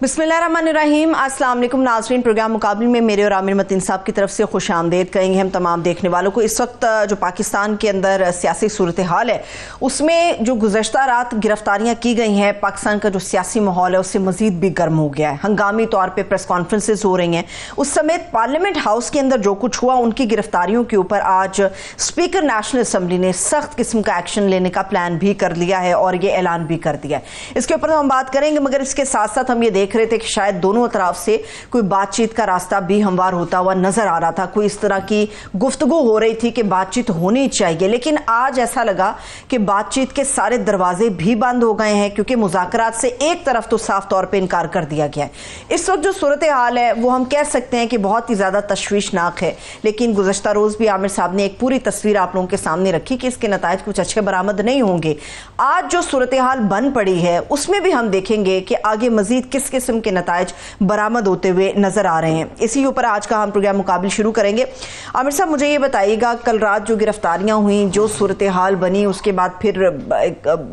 बिस्मिल्लाहिर्रहमानिर्रहीम। अस्सलाम वालेकुम नाज़रीन, प्रोग्राम मुकाबले में मेरे और आमिर मतीन साहब की तरफ से खुश आमदेद कहेंगे हम तमाम देखने वालों को। इस वक्त जो पाकिस्तान के अंदर सियासी सूरत हाल है उसमें जो गुज़श्ता रात गिरफ्तारियाँ की गई हैं, पाकिस्तान का जो सियासी माहौल है उससे मज़ीद भी गर्म हो गया है। हंगामी तौर पर प्रेस कॉन्फ्रेंसेस हो रही हैं। उस समेत पार्लियामेंट हाउस के अंदर जो कुछ हुआ उनकी गिरफ्तारियों के ऊपर आज स्पीकर नेशनल असम्बली ने सख्त किस्म का एक्शन लेने का प्लान भी कर लिया है और ये ऐलान भी कर दिया है। इसके ऊपर हम बात करेंगे, मगर इसके साथ साथ हम ये देख रहे थे कि शायद दोनों तरफ से कोई बातचीत का रास्ता भी हमवार होता हुआ नजर आ रहा था। कोई इस तरह की गुफ्तगू हो रही थी कि बातचीत होनी चाहिए, लेकिन आज ऐसा लगा कि बातचीत के सारे दरवाजे भी बंद हो गए हैं, क्योंकि मुज़ाकरात से एक तरफ तो साफ तौर पर इनकार कर दिया गया है। इस वक्त जो सूरत हाल है वो हम कह सकते हैं कि बहुत ही ज्यादा तशवीशनाक है, लेकिन गुज़श्ता रोज भी आमिर साहब ने एक पूरी तस्वीर आप लोगों के सामने रखी कि इसके नतायज कुछ अच्छे बरामद नहीं होंगे। आज जो सूरत हाल बन पड़ी है उसमें भी हम देखेंगे कि आगे मजीद किस किस्म के नतायज बरामद होते हुए नजर आ रहे हैं। इसी के ऊपर आज का हम प्रोग्राम मुकाबले शुरू करेंगे। आमिर साहब, मुझे ये बताइएगा, कल रात जो गिरफ्तारियां हुई, जो सूरत हाल बनी, उसके बाद फिर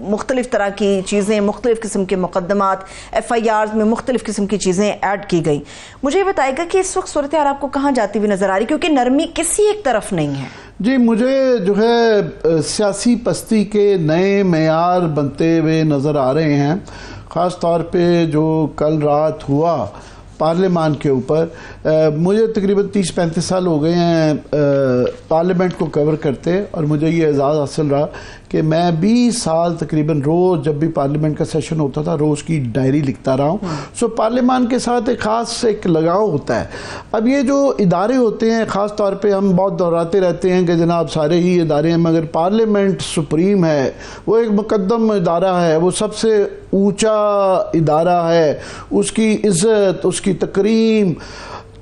मुख्तलिफ तरह की चीज़ें, मुख्तलिफ किस्म के मुकदमात, FIR में मुख्तलिफ किस्म की चीज़ें ऐड की गई। मुझे ये बताइएगा कि इस वक्त सूरत हाल आपको कहाँ जाती हुई नजर आ रही, क्योंकि नरमी किसी एक तरफ नहीं है। जी, मुझे जो है सियासी पस्ती के नए मेयार बनते हुए नज़र आ रहे हैं। ख़ास तौर पे जो कल रात हुआ पार्लियामान के ऊपर, मुझे तकरीबन 30-35 साल हो गए हैं पार्लियामेंट को कवर करते, और मुझे ये एजाज़ हासिल रहा कि मैं 20 साल तकरीबन रोज़ जब भी पार्लियामेंट का सेशन होता था रोज़ की डायरी लिखता रहा हूँ। सो पार्लियामान के साथ एक ख़ास एक लगाव होता है। अब ये जो इदारे होते हैं, ख़ास तौर पे हम बहुत दोहराते रहते हैं कि जनाब सारे ही इदारे हैं, मगर पार्लियामेंट सुप्रीम है, वो एक मुकद्दम इदारा है, वो सबसे ऊंचा इदारा है, उसकी इज़्ज़त, उसकी तकरीम।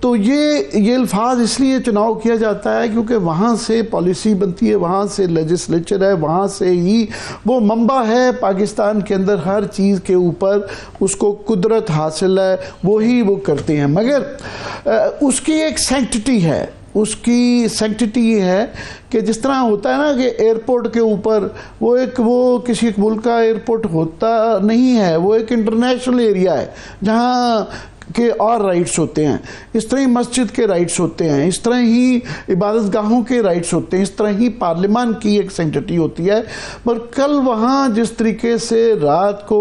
तो ये अल्फाज इसलिए चुनाव किया जाता है क्योंकि वहाँ से पॉलिसी बनती है, वहाँ से लेजिस्लेचर है, वहाँ से ही वो मंबा है पाकिस्तान के अंदर हर चीज़ के ऊपर उसको कुदरत हासिल है, वही वो करते हैं। मगर उसकी एक सैंक्टिटी है, उसकी सैंक्टिटी ये है कि जिस तरह होता है ना कि एयरपोर्ट के ऊपर वो किसी एक मुल्क का एयरपोर्ट होता नहीं है, वो एक इंटरनेशनल एरिया है जहाँ के और राइट्स होते हैं। इस तरह ही मस्जिद के राइट्स होते हैं, इस तरह ही इबादत गाहों के राइट्स होते हैं, इस तरह ही पार्लियामान की एक सेंटिटी होती है। पर कल वहाँ जिस तरीके से रात को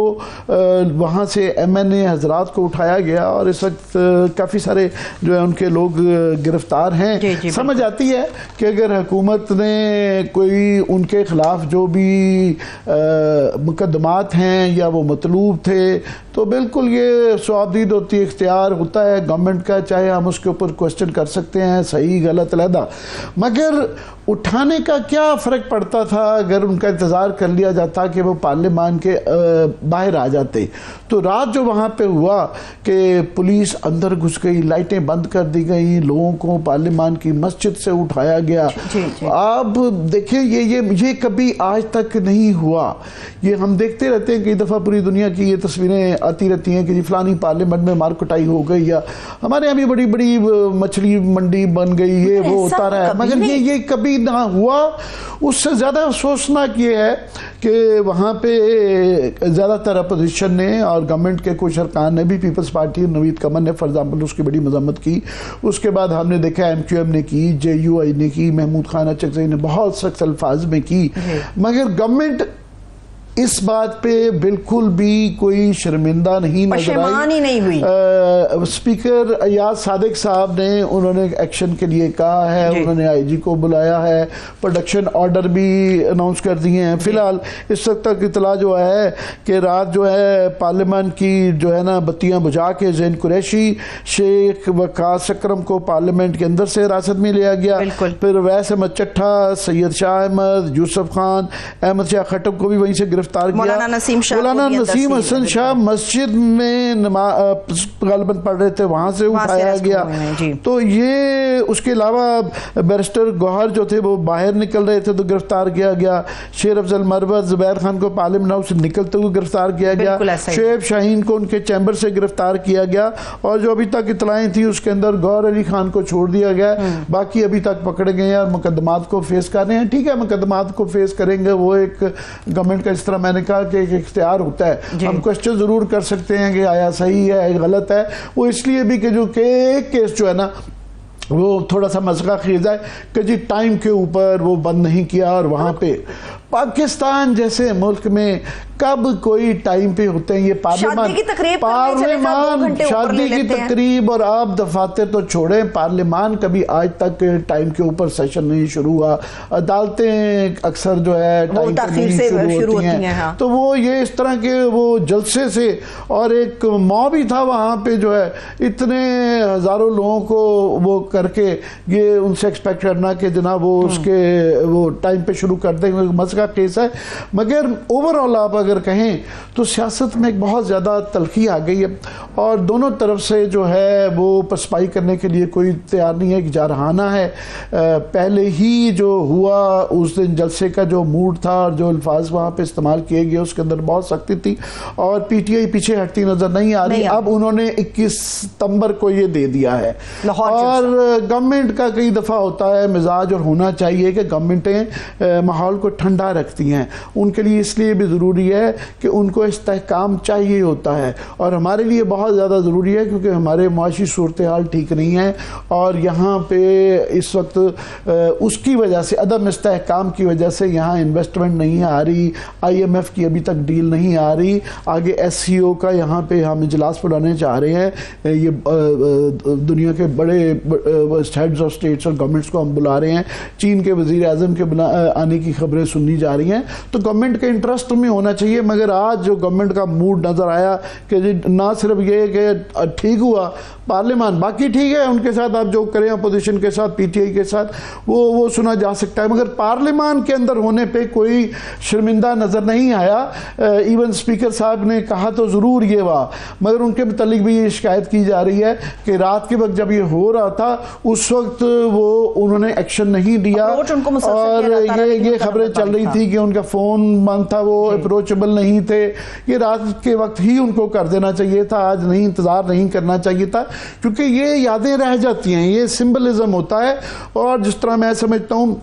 वहाँ से MNA हजरात को उठाया गया, और इस वक्त काफ़ी सारे जो है उनके लोग गिरफ्तार हैं, समझ आती है कि अगर हुकूमत ने कोई उनके ख़िलाफ़ जो भी मुकदमात हैं या वो मतलूब थे, तो बिल्कुल ये स्वाबदीद होती है, इख्तियार होता है गवर्नमेंट का, चाहे हम उसके ऊपर क्वेश्चन कर सकते हैं, सही गलत अलहदा। मगर उठाने का क्या फ़र्क पड़ता था अगर उनका इंतज़ार कर लिया जाता कि वो पार्लियामान के बाहर आ जाते। तो रात जो वहाँ पे हुआ कि पुलिस अंदर घुस गई, लाइटें बंद कर दी गई, लोगों को पार्लियामान की मस्जिद से उठाया गया। अब देखिए ये कभी आज तक नहीं हुआ। ये हम देखते रहते हैं, कई दफ़ा पूरी दुनिया की ये तस्वीरें आती रहती हैं कि जी फलानी पार्लियामेंट में मार कुटाई हो गई, या हमारे यहाँ भी बड़ी बड़ी मछली मंडी बन गई, ये वो होता रहा है, मगर ये कभी ना हुआ। उससे ज़्यादा अफसोसनाक ये है कि वहाँ पे ज़्यादातर अपोजिशन ने और गवर्नमेंट के कुछ अरकान ने भी, पीपल्स पार्टी नवीद कमर ने फॉर एग्जाम्पल उसकी बड़ी मजम्मत की। उसके बाद हमने देखा MQM ने की, JUI ने की, महमूद खान अचकज़ई ने बहुत सख्त अल्फाज में की, मगर गवर्नमेंट इस बात पे बिल्कुल भी कोई शर्मिंदा नहीं नजर आई, नहीं हुई। स्पीकर अयाज सादिक साहब ने उन्होंने एक्शन के लिए कहा है, उन्होंने IG को बुलाया है, प्रोडक्शन ऑर्डर भी अनाउंस कर दिए हैं। फिलहाल इस वक्त तक इतला जो है कि रात जो है पार्लियामान की जो है ना बत्तियां बुझा के ज़ैन कुरैशी, शेख वकास अकरम को पार्लियामेंट के अंदर से हिरासत में लिया गया। फिर वैस अहमद चट्ठा, सैयद शाह अहमद, यूसुफ खान, अहमद शाह खटब को भी वहीं से गिरफ्तार किया। मौलाना नसीम हसन शाह मस्जिद में गालिबन पढ़ रहे थे, वहां से उठाया गया। तो ये उसके अलावा बैरिस्टर गौहर जो थे वो बाहर निकल रहे थे तो गिरफ्तार किया गया। शेर अफजल मरवत, जुबैर खान को पार्लियामेंट हाउस से निकलते हुए गिरफ्तार किया गया। शुएब शाहीन को उनके चैम्बर से गिरफ्तार किया गया, और जो अभी तक इतलाएं थी उसके अंदर गौहर अली खान को छोड़ दिया गया। बाकी अभी तक पकड़े गए हैं और मुकदमात को फेस कर रहे हैं। ठीक है, मुकदमात को फेस करेंगे, वो एक गवर्नमेंट का तरह मैंने कहा कि एक इख्तियार होता है, हम क्वेश्चन जरूर कर सकते हैं कि आया सही है गलत है, वो इसलिए भी कि जो एक केस जो है ना वो थोड़ा सा मज़ा खेज है कि जी टाइम के ऊपर वो बंद नहीं किया, और वहाँ पे पाकिस्तान जैसे मुल्क में कब कोई टाइम पे होते हैं ये पार्लियामान शादी की तकरीब और आप दफातर तो छोड़ें, पार्लियामान कभी आज तक टाइम के ऊपर सेशन नहीं शुरू हुआ, अदालतें अक्सर जो है टाइम पे नहीं शुरू होती हैं। हाँ। तो वो ये इस तरह के वो जलसे से, और एक मॉब भी था वहाँ पे जो है, इतने हजारों लोगों को वो करके ये उनसे एक्सपेक्ट करना कि जनाब वो उसके वो टाइम पे शुरू कर देंगे, मसला केस है। मगर ओवरऑल आप अगर कहें तो सियासत में एक बहुत ज़्यादा तलखी आ गई है, और दोनों तरफ से जो है वो पसपाई करने के लिए कोई तैयार नहीं है कि जारहाना है। पहले ही जो हुआ उस दिन जलसे का जो मूड था और जो अल्फाज वहाँ पे इस्तेमाल किए गए उसके अंदर बहुत सख्ती थी, और पीटीआई पीछे हटती नज़र नहीं आ रही। अब उन्होंने 21 सितंबर को ये दे दिया है, और गवर्नमेंट का कई दफ़ा होता है मिजाज और होना चाहिए कि गवर्नमेंटें माहौल को ठंडा रखती हैं, उनके लिए इसलिए भी ज़रूरी है कि उनको इस्तेहकाम चाहिए होता है, और हमारे लिए बहुत ज़्यादा ज़रूरी है क्योंकि हमारे माशी सूरत हाल ठीक नहीं है, और यहाँ पे इस वक्त उसकी वजह से अदम इस्तेहकाम की वजह से यहाँ इन्वेस्टमेंट नहीं आ रही, IMF की अभी तक डील नहीं आ रही, आगे SCO का यहाँ पे हम इजलास बुलाने चाह रहे हैं, ये दुनिया के बड़े हेड्स ऑफ स्टेट्स और गवर्नमेंट्स को हम बुला रहे हैं, चीन के वज़ीर आज़म के आने की खबरें सुननी जा रही हैं, तो गवर्नमेंट के इंटरेस्ट में होना चाहिए। मगर आज जो गवर्नमेंट का मूड नजर आया कि ना सिर्फ ये कि ठीक हुआ पार्लियामान, बाकी ठीक है उनके साथ आप जो करें अपोजिशन के साथ PTI के साथ वो सुना जा सकता है, मगर पार्लियामान के अंदर होने पे कोई शर्मिंदा नजर नहीं आया। इवन स्पीकर साहब ने कहा तो जरूर ये वाह, मगर उनके मुतालिक भी ये शिकायत की जा रही है कि रात के वक्त जब ये हो रहा था उस वक्त वो उन्होंने एक्शन नहीं दिया, और ये खबरें चल रही थी कि उनका फोन बंद था, वो अप्रोचेबल नहीं थे। ये रात के वक्त ही उनको कर देना चाहिए था, आज नहीं, इंतजार नहीं करना चाहिए था, क्योंकि ये यादें रह जाती हैं, ये सिंबलिज्म होता है। और जिस तरह मैं समझता हूँ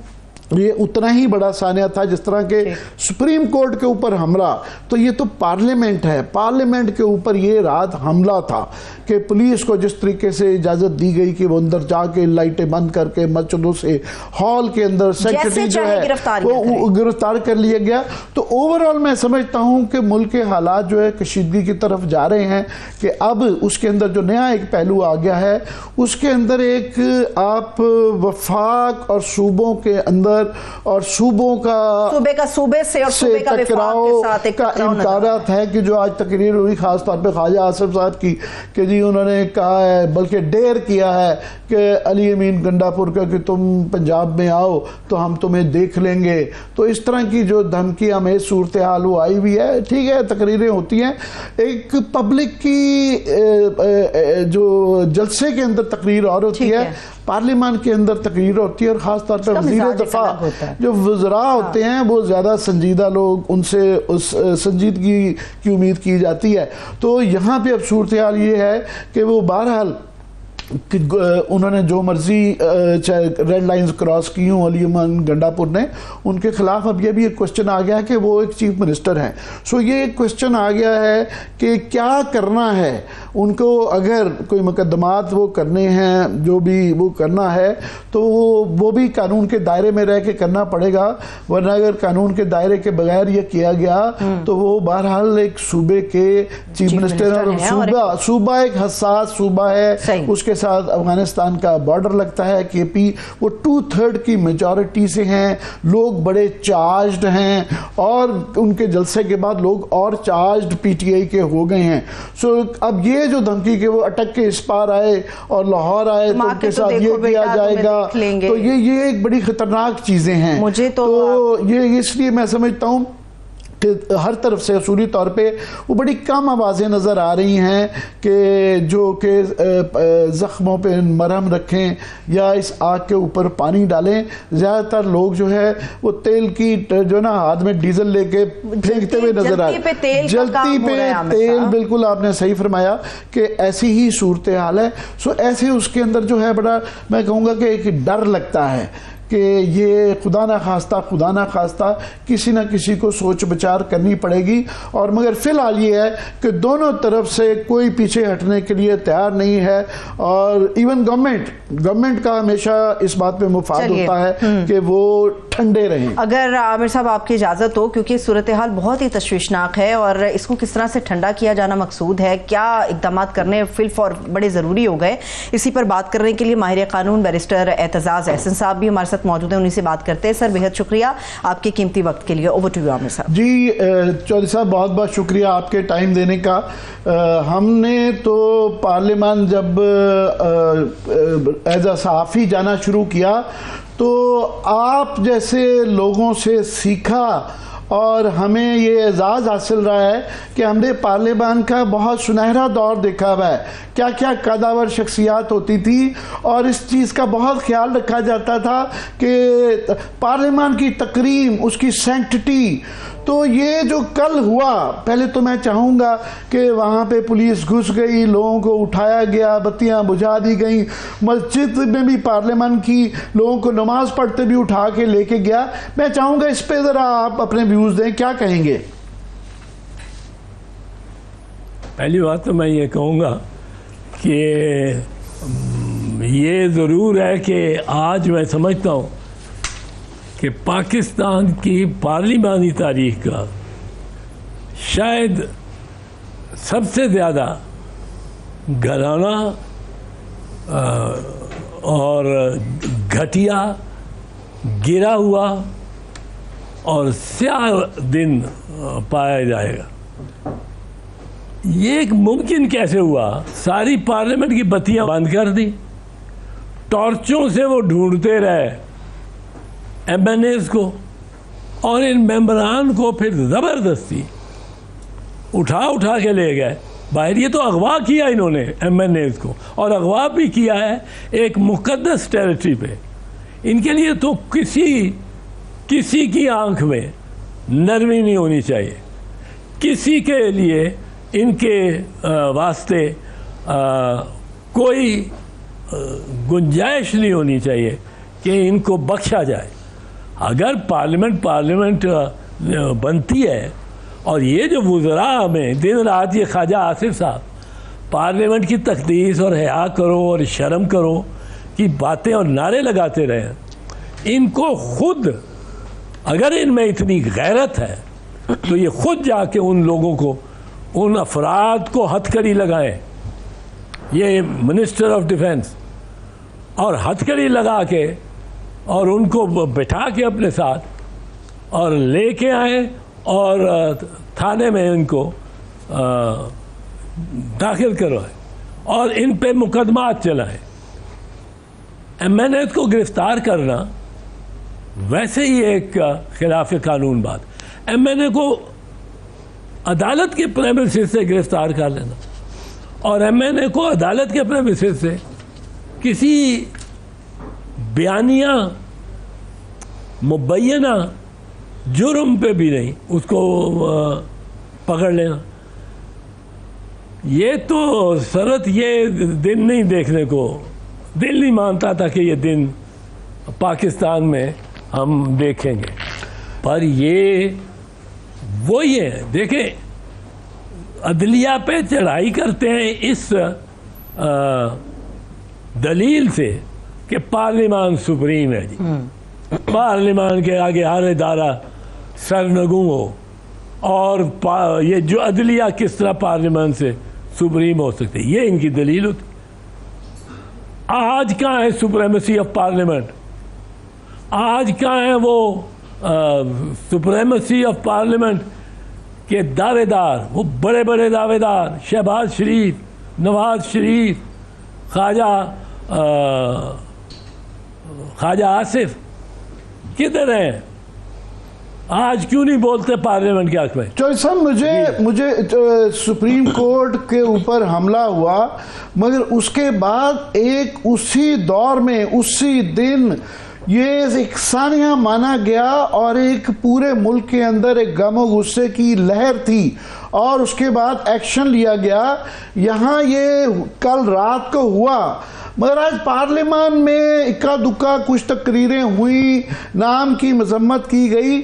ये उतना ही बड़ा सानिया था जिस तरह के सुप्रीम कोर्ट के ऊपर हमला, तो ये तो पार्लियामेंट है, पार्लियामेंट के ऊपर ये रात हमला था कि पुलिस को जिस तरीके से इजाजत दी गई कि वो अंदर जाके लाइटें बंद करके मस्जिदों से हॉल के अंदर सेक्रेटरी जो है वो गिरफ्तार कर लिया गया। तो ओवरऑल मैं समझता हूँ कि मुल्क के हालात जो है कशीदगी की तरफ जा रहे हैं, कि अब उसके अंदर जो नया एक पहलू आ गया है उसके अंदर एक आप वफाक और सूबों के अंदर और सूबे से और सूबे का टकराव का इम्कानात है कि जो आज तकरीर हुई खास तौर पे ख्वाजा आसिफ साहब की कि जी उन्होंने कहा है, बल्कि डेयर किया है कि अली अमीन गंडापुर का कि तुम पंजाब में आओ तो हम तुम्हें देख लेंगे। तो इस तरह की जो धमकी हमें सूरत हाल वो आई हुई है। ठीक है, तकरीरें होती हैं, एक पब्लिक की जो जलसे के अंदर तकरीर और होती है, पार्लियामान के अंदर तकरीर होती है, और ख़ास तौर पर वज़ीर दफ़ा जो वज़रा होते हैं वो ज़्यादा संजीदा लोग, उनसे उस संजीदगी की उम्मीद की जाती है। तो यहाँ पे अब सूरत हाल ये है कि वो बहरहाल कि उन्होंने जो मर्जी रेड लाइंस क्रॉस की हूँ अली अमीन गंडापुर ने, उनके खिलाफ अब ये भी एक क्वेश्चन आ गया है कि वो एक चीफ मिनिस्टर हैं। सो ये एक क्वेश्चन आ गया है कि क्या करना है उनको, अगर कोई मुकदमात वो करने हैं, जो भी वो करना है तो वो भी कानून के दायरे में रह के करना पड़ेगा, वरना अगर कानून के दायरे के बगैर ये किया गया तो वो बहरहाल एक सूबे के चीफ मिनिस्टर, और सूबा एक हसास सूबा है, उसके साथ अफगानिस्तान का बॉर्डर लगता है, KP वो 2/3 की मेजॉरिटी से हैं, लोग बड़े चार्ज्ड हैं, और उनके जलसे के बाद लोग और चार्ज्ड PTI के हो गए हैं। सो अब ये जो धमकी के वो अटक के इस पार आए और लाहौर आए तो उनके साथ ये किया जाएगा, तो ये एक बड़ी खतरनाक चीजें हैं। मुझे तो ये इसलिए मैं समझता हूँ कि हर तरफ से असूली तौर पे वो बड़ी कम आवाज़ें नज़र आ रही हैं कि जो कि ज़ख्मों पे मरहम रखें या इस आग के ऊपर पानी डालें। ज़्यादातर लोग जो है वो तेल की जो ना हाथ में डीजल लेके फेंकते हुए नजर आ रहे हैं, जलती पे तेल, बिल्कुल आपने सही फरमाया कि ऐसी ही सूरत हाल है। सो ऐसे उसके अंदर जो है बड़ा मैं कहूँगा कि एक डर लगता है कि ये खुदा ना खास्ता किसी ना किसी को सोच विचार करनी पड़ेगी। और मगर फिलहाल ये है कि दोनों तरफ से कोई पीछे हटने के लिए तैयार नहीं है, और इवन गवर्नमेंट का हमेशा इस बात पे मुफाद होता है कि वो ठंडे रहें। अगर आमिर साहब आपकी इजाजत हो, क्योंकि सूरत हाल बहुत ही तशवीशनाक है और इसको किस तरह से ठंडा किया जाना मकसूद है, क्या इकदाम करने फिलफौर बड़े ज़रूरी हो गए, इसी पर बात करने के लिए माहिर कानून बैरिस्टर एतजाज़ एहसन साहब भी हमारे साथ मौजूद हैं। उन्हीं से बात करते हैं। सर, बेहद शुक्रिया आपके कीमती वक्त के लिए। ओवर टू यू आमिर साहब। जी चौधरी साहब, बहुत बहुत शुक्रिया आपके टाइम देने का। हमने तो पार्लियामान जब एज अ सहाफ़ी जाना शुरू किया तो आप जैसे लोगों से सीखा और हमें ये एजाज़ हासिल रहा है कि हमने पार्लियामान का बहुत सुनहरा दौर देखा हुआ है। क्या क्या कदावर शख्सियात होती थी और इस चीज़ का बहुत ख्याल रखा जाता था कि पार्लियामान की तकरीम, उसकी सैंक्टिटी। तो ये जो कल हुआ, पहले तो मैं चाहूँगा कि वहाँ पे पुलिस घुस गई, लोगों को उठाया गया, बत्तियाँ बुझा दी गई, मस्जिद में भी पार्लियामान की लोगों को नमाज पढ़ते भी उठा के लेके गया। मैं चाहूँगा इस पे ज़रा आप अपने व्यूज़ दें, क्या कहेंगे? पहली बात तो मैं ये कहूँगा कि ये ज़रूर है कि आज मैं समझता हूँ कि पाकिस्तान की पार्लिमानी तारीख का शायद सबसे ज़्यादा घराना और घटिया, गिरा हुआ और स्याह दिन पाया जाएगा। ये एक मुमकिन कैसे हुआ? सारी पार्लियामेंट की बत्तियां बंद कर दी, टॉर्चों से वो ढूंढते रहे एमएनएस को, और इन मेंबरान को फिर ज़बरदस्ती उठा के ले गए बाहर। ये तो अगवा किया इन्होंने एमएनएस को, और अगवा भी किया है एक मुकद्दस टेरिटरी पे। इनके लिए तो किसी की आंख में नरमी नहीं होनी चाहिए, किसी के लिए इनके वास्ते कोई गुंजाइश नहीं होनी चाहिए कि इनको बख्शा जाए। अगर पार्लियामेंट बनती है, और ये जो वुज़रा में दिन रात ये ख्वाजा आसिफ साहब पार्लियामेंट की तकदीस और हया करो और शर्म करो की बातें और नारे लगाते रहे, इनको खुद, अगर इनमें इतनी गैरत है तो ये खुद जाके उन लोगों को, उन अफराद को हथकड़ी लगाएं, ये मिनिस्टर ऑफ डिफेंस, और हथकड़ी लगा के और उनको बैठा के अपने साथ और लेके आए और थाने में इनको दाखिल करवाए और इन पे मुकदमात चलाए। एमएनएस को गिरफ्तार करना वैसे ही एक खिलाफ कानून बात। एमएनए को अदालत के प्रेमिसेस से गिरफ्तार कर लेना और एमएनए को अदालत के प्रेमिसेस से किसी बयानिया मुबैना जुर्म पे भी नहीं उसको पकड़ लेना, ये तो सरत ये दिन नहीं देखने को दिल नहीं मानता था कि ये दिन पाकिस्तान में हम देखेंगे। पर ये वही है, देखें, अदलिया पे चढ़ाई करते हैं इस दलील से कि पार्लियामान सुप्रीम है जी, पार्लियामान के आगे हर इदारा सरनगू हो, और ये जो अदलिया किस तरह पार्लियामान से सुप्रीम हो सकते, ये इनकी दलील होती। आज कहाँ है सुप्रीमेसी ऑफ पार्लियामेंट? आज कहाँ है वो सुप्रीमेसी ऑफ पार्लियामेंट के दावेदार, वो बड़े बड़े दावेदार, शहबाज शरीफ, नवाज शरीफ, ख्वाजा आसिफ, किधर हैं? आज क्यों नहीं बोलते पार्लियामेंट के हक में? चौधरी साहब, मुझे सुप्रीम कोर्ट के ऊपर हमला हुआ, मगर उसके बाद एक उसी दौर में उसी दिन ये एक सानिया माना गया और एक पूरे मुल्क के अंदर एक गम गुस्से की लहर थी और उसके बाद एक्शन लिया गया। यहाँ ये कल रात को हुआ, मगर आज पार्लियामान में इक्का दुक्का कुछ तकरीरें हुई, नाम की मजम्मत की गई।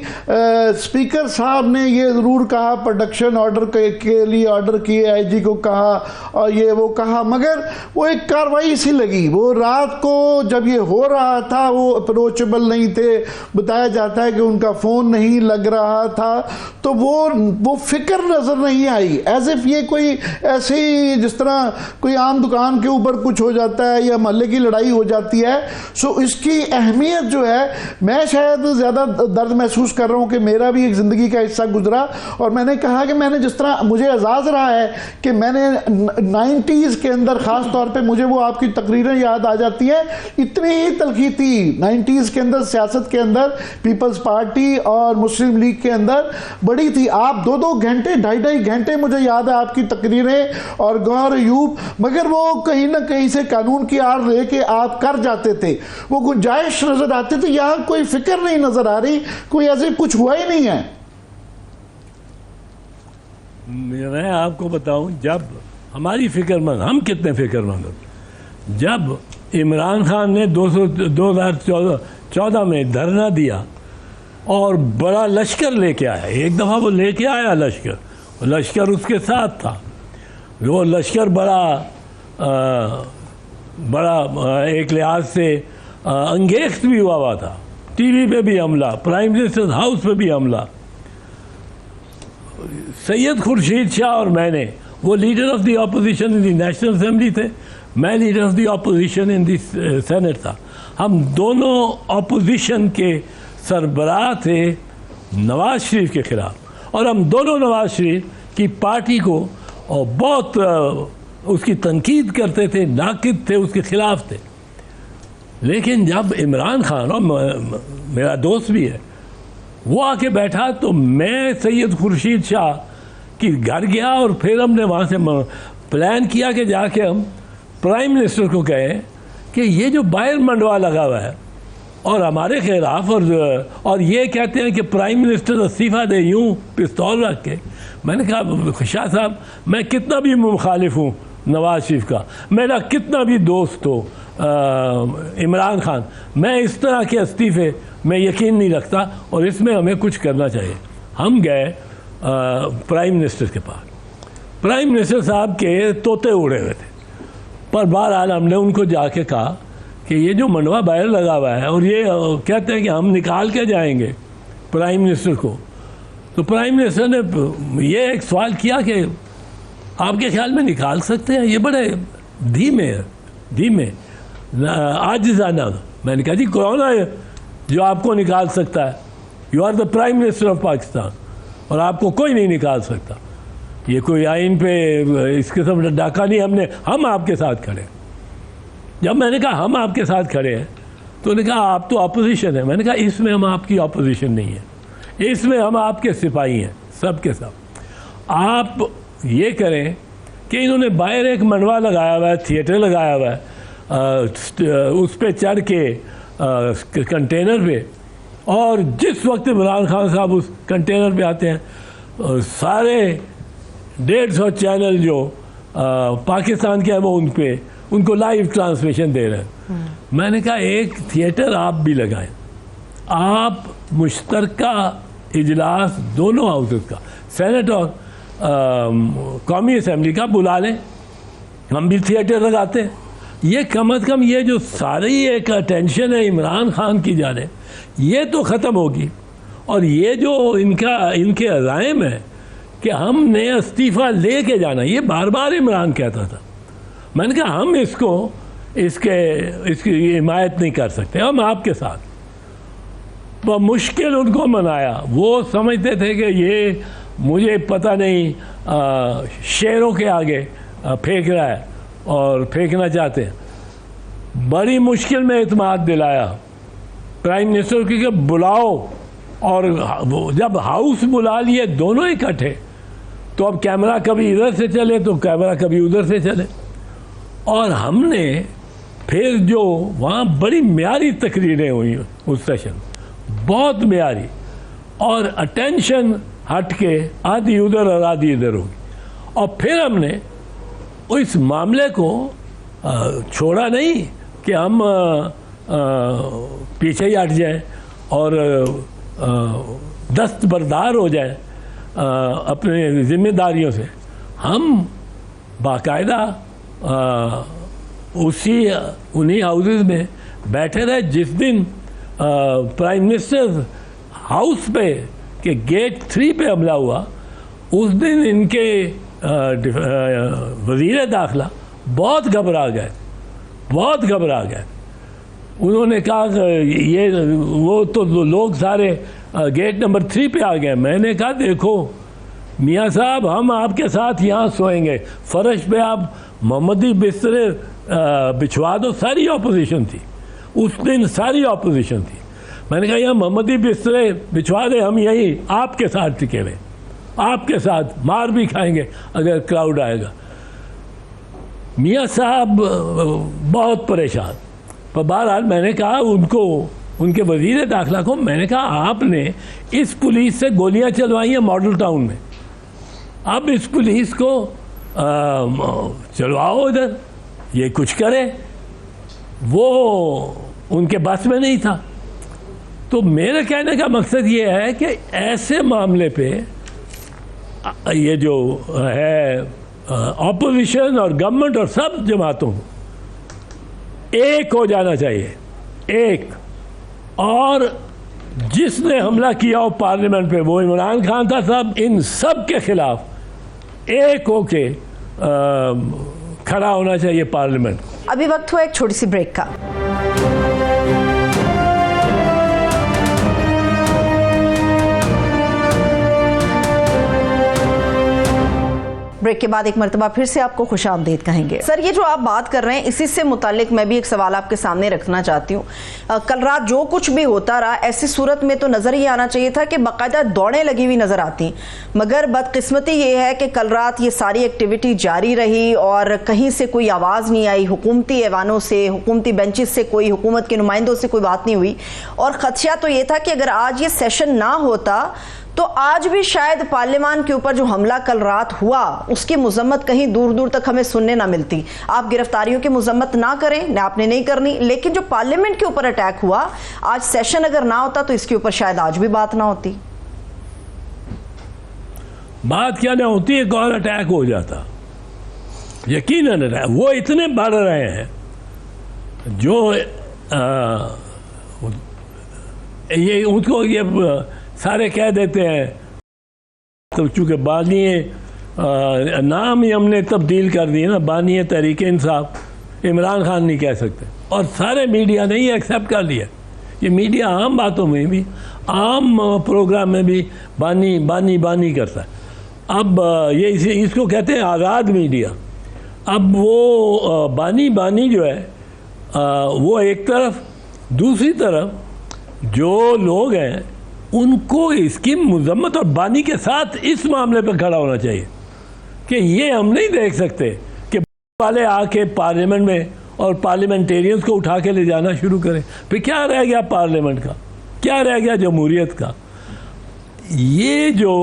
स्पीकर साहब ने ये ज़रूर कहा प्रोडक्शन ऑर्डर के लिए ऑर्डर किए, आईजी को कहा और ये वो कहा, मगर वो एक कार्रवाई सी लगी। वो रात को जब ये हो रहा था वो अप्रोचेबल नहीं थे, बताया जाता है कि उनका फ़ोन नहीं लग रहा था, तो वो फिक्र नज़र नहीं आई। एज इफ ये कोई ऐसे ही जिस तरह कोई आम दुकान के ऊपर कुछ हो जाता है या मोहल्ले की लड़ाई हो जाती है। सो इसकी अहमियत जो है, मैं शायद ज़्यादा दर्द महसूस कर रहा हूँ कि मेरा भी एक ज़िंदगी का हिस्सा गुजरा, और मैंने कहा कि मैंने जिस तरह मुझे एजाज़ रहा है कि मैंने 90s के अंदर ख़ास तौर पे मुझे वो आपकी तकरीरें याद आ जाती हैं, इतनी ही तलखी थी 90s के अंदर सियासत के अंदर, पीपल्स पार्टी और मुस्लिम लीग के अंदर बड़ी थी। आप 2-2 घंटे 2.5 घंटे मुझे याद है आपकी तकरीरें और गौर यूब, मगर वो कहीं ना कहीं से कानून की आड़ लेके आप कर जाते थे, वो गुंजाइश नजर आती थी। यहाँ कोई फिक्र नहीं नजर आ रही, कोई ऐसे कुछ हुआ ही नहीं है। मैं आपको बताऊं, जब हमारी फिक्रमंद, हम कितने फिक्रमंद, जब इमरान खान ने 2014 में धरना दिया और बड़ा लश्कर लेके आया, एक दफ़ा वो लेके आया लश्कर उसके साथ था, वो लश्कर बड़ा एक लिहाज से अंगेज भी हुआ था। टीवी पे भी हमला, प्राइम मिनिस्टर हाउस पे भी हमला। सैयद खुर्शीद शाह और मैंने, वो leader of the opposition in the national assembly थे, मैं leader of the opposition in the senate था। हम दोनों ऑपोजिशन के सरबराह थे नवाज शरीफ के खिलाफ, और हम दोनों नवाज शरीफ की पार्टी को और बहुत उसकी तनकीद करते थे, नाकिद थे, उसके खिलाफ थे। लेकिन जब इमरान खान, और मेरा दोस्त भी है, वो आके बैठा, तो मैं सैयद खुर्शीद शाह की घर गया और फिर हमने वहाँ से प्लान किया कि जाके हम प्राइम मिनिस्टर को कहें कि ये जो बाहर मंडवा लगा हुआ है और हमारे खिलाफ, और ये कहते हैं कि प्राइम मिनिस्टर इस्तीफ़ा दे, यूँ पिस्तौल रख के। मैंने कहा शाह साहब, मैं कितना भी मुखालिफ हूँ नवाज शरीफ का, मेरा कितना भी दोस्त हो इमरान खान, मैं इस तरह के इस्तीफ़े में यकीन नहीं रखता और इसमें हमें कुछ करना चाहिए। हम गए प्राइम मिनिस्टर के पास, प्राइम मिनिस्टर साहब के तोते उड़े हुए थे, पर बहरहाल हमने उनको जाके कहा कि ये जो मंडवा बाहर लगा हुआ है और ये कहते हैं कि हम निकाल के जाएंगे प्राइम मिनिस्टर को, तो प्राइम मिनिस्टर ने ये एक सवाल किया कि आपके ख्याल में निकाल सकते हैं? ये बड़े धीमे आजिज़ाना। मैंने कहा जी कौन है जो आपको निकाल सकता है? You are the prime minister of Pakistan और आपको कोई नहीं निकाल सकता। ये कोई आइन पे इस किस्म का डाका नहीं, हम आपके साथ खड़े। जब मैंने कहा हम आपके साथ खड़े हैं तो उन्होंने कहा आप तो अपोजिशन है। मैंने कहा इसमें हम आपकी अपोजिशन नहीं है, इसमें हम आपके सिपाही हैं सब के सब। आप ये करें कि इन्होंने बाहर एक मंडवा लगाया हुआ है, थिएटर लगाया हुआ है, उस पर चढ़ के कंटेनर पे, और जिस वक्त इमरान खान साहब उस कंटेनर पे आते हैं सारे 150 चैनल जो पाकिस्तान के हैं वो उनको लाइव ट्रांसमिशन दे रहे हैं। मैंने कहा एक थिएटर आप भी लगाएं, आप मुश्तरका इजलास दोनों हाउसेस का, सेनेट और कौमी असम्बली का बुला लें, हम भी थिएटर लगाते हैं। ये कम अज़ कम ये जो सारी एक अटेंशन है इमरान खान की जाने, ये तो ख़त्म होगी। और ये जो इनके अज़ाइम है कि हमने इस्तीफ़ा ले के जाना, ये बार बार इमरान कहता था। मैंने कहा हम इसकी हिमायत नहीं कर सकते, हम आपके साथ। तो मुश्किल उनको मनाया, वो समझते थे कि ये मुझे पता नहीं शेरों के आगे फेंक रहा है और फेंकना चाहते हैं। बड़ी मुश्किल में इत्मीनान दिलाया प्राइम मिनिस्टर की कि बुलाओ, और जब हाउस बुला लिए दोनों इकट्ठे, तो अब कैमरा कभी इधर से चले तो कैमरा कभी उधर से चले। और हमने फिर जो वहाँ बड़ी म्यारी तकरीरें हुई उस सेशन, बहुत म्यारी, और अटेंशन हट के आधी उधर और आधी इधर होगी। और फिर हमने इस मामले को छोड़ा नहीं कि हम पीछे ही हट जाएं और दस्तबरदार हो जाएं अपने जिम्मेदारियों से। हम बाकायदा उन्हीं हाउसेस में बैठे रहे। जिस दिन प्राइम मिनिस्टर हाउस पे के गेट 3 पे हमला हुआ, उस दिन इनके वज़ीर दाखिला बहुत घबरा गए। उन्होंने कहा ये वो तो लोग सारे गेट नंबर 3 पे आ गए। मैंने कहा देखो मियाँ साहब, हम आपके साथ यहाँ सोएंगे, फर्श पे आप मोहम्मदी बिस्तरे बिछवा दो। सारी ऑपोजिशन थी उस दिन, सारी ऑपोजिशन थी। मैंने कहा यहाँ मोहम्मदी बिस्तरे बिछवा दे, हम यही आपके साथ टिके हुए, आपके साथ मार भी खाएंगे अगर क्राउड आएगा। मियाँ साहब बहुत परेशान। पर बहरहाल मैंने कहा उनको, उनके वज़ीर दाखिला को, मैंने कहा आपने इस पुलिस से गोलियां चलवाई हैं मॉडल टाउन में, अब इस पुलिस को चलवाओ इधर, ये कुछ करे। वो उनके बस में नहीं था। तो मेरे कहने का मकसद ये है कि ऐसे मामले पे ये जो है ऑपोजिशन और गवर्नमेंट और सब जमातों को एक हो जाना चाहिए, एक। और जिसने हमला किया हो पार्लियामेंट पे, वो इमरान खान था, सब इन सब के खिलाफ एक होके खड़ा होना चाहिए पार्लियामेंट। अभी वक्त हुआ एक छोटी सी ब्रेक का। ब्रेक के बाद एक मरतबा फिर से आपको खुशामदीद कहेंगे। सर, ये जो आप बात कर रहे हैं, इसी से मुतालिक मैं भी एक सवाल आपके सामने रखना चाहती हूँ। कल रात जो कुछ भी होता रहा, ऐसी सूरत में तो नज़र ये आना चाहिए था कि बाकायदा दौड़ें लगी हुई नज़र आती, मगर बदकिस्मती ये है कि कल रात ये सारी एक्टिविटी जारी रही और कहीं से कोई आवाज़ नहीं आई। हुकूमती ऐवानों से, हुकूमती बेंचेस से कोई, हुकूमत के नुमाइंदों से कोई बात नहीं हुई। और ख़दशा तो ये था कि अगर आज ये सेशन ना होता तो आज भी शायद पार्लियामान के ऊपर जो हमला कल रात हुआ उसकी मुजम्मत कहीं दूर दूर तक हमें सुनने ना मिलती। आप गिरफ्तारियों की मुजम्मत ना करें, आपने नहीं करनी, लेकिन जो पार्लियामेंट के ऊपर अटैक हुआ, आज सेशन अगर ना होता तो इसके ऊपर शायद आज भी बात ना होती। बात क्या ना होती, एक और अटैक हो जाता। यकीनन वो इतने बढ़ रहे हैं जो ये उनको ये सारे कह देते हैं, तो चूँकि बानी नाम ही हमने तब्दील कर दिए ना, बानी तहरीक इंसाफ, इमरान खान नहीं कह सकते। और सारे मीडिया ने ये एक्सेप्ट कर लिया। ये मीडिया आम बातों में भी, आम प्रोग्राम में भी बानी बानी बानी करता है। अब ये इसको कहते हैं आज़ाद मीडिया। अब वो बानी बानी जो है वो एक तरफ, दूसरी तरफ जो लोग हैं उनको इसकी मुजम्मत और बानी के साथ इस मामले पर खड़ा होना चाहिए कि ये हम नहीं देख सकते कि वाले आके पार्लियामेंट में और पार्लियामेंटेरियंस को उठा के ले जाना शुरू करें। फिर क्या रह गया पार्लियामेंट का, क्या रह गया जमहूरियत का। ये जो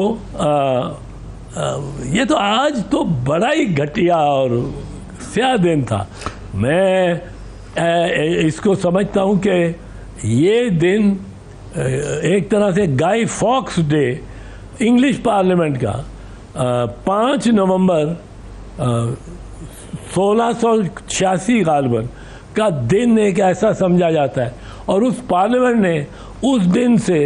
ये तो आज तो बड़ा ही घटिया और स्याह दिन था। मैं इसको समझता हूँ कि ये दिन एक तरह से गाय फॉक्स डे इंग्लिश पार्लियामेंट का 5 नवंबर 1686 गालबन का दिन एक ऐसा समझा जाता है। और उस पार्लियामेंट ने उस दिन से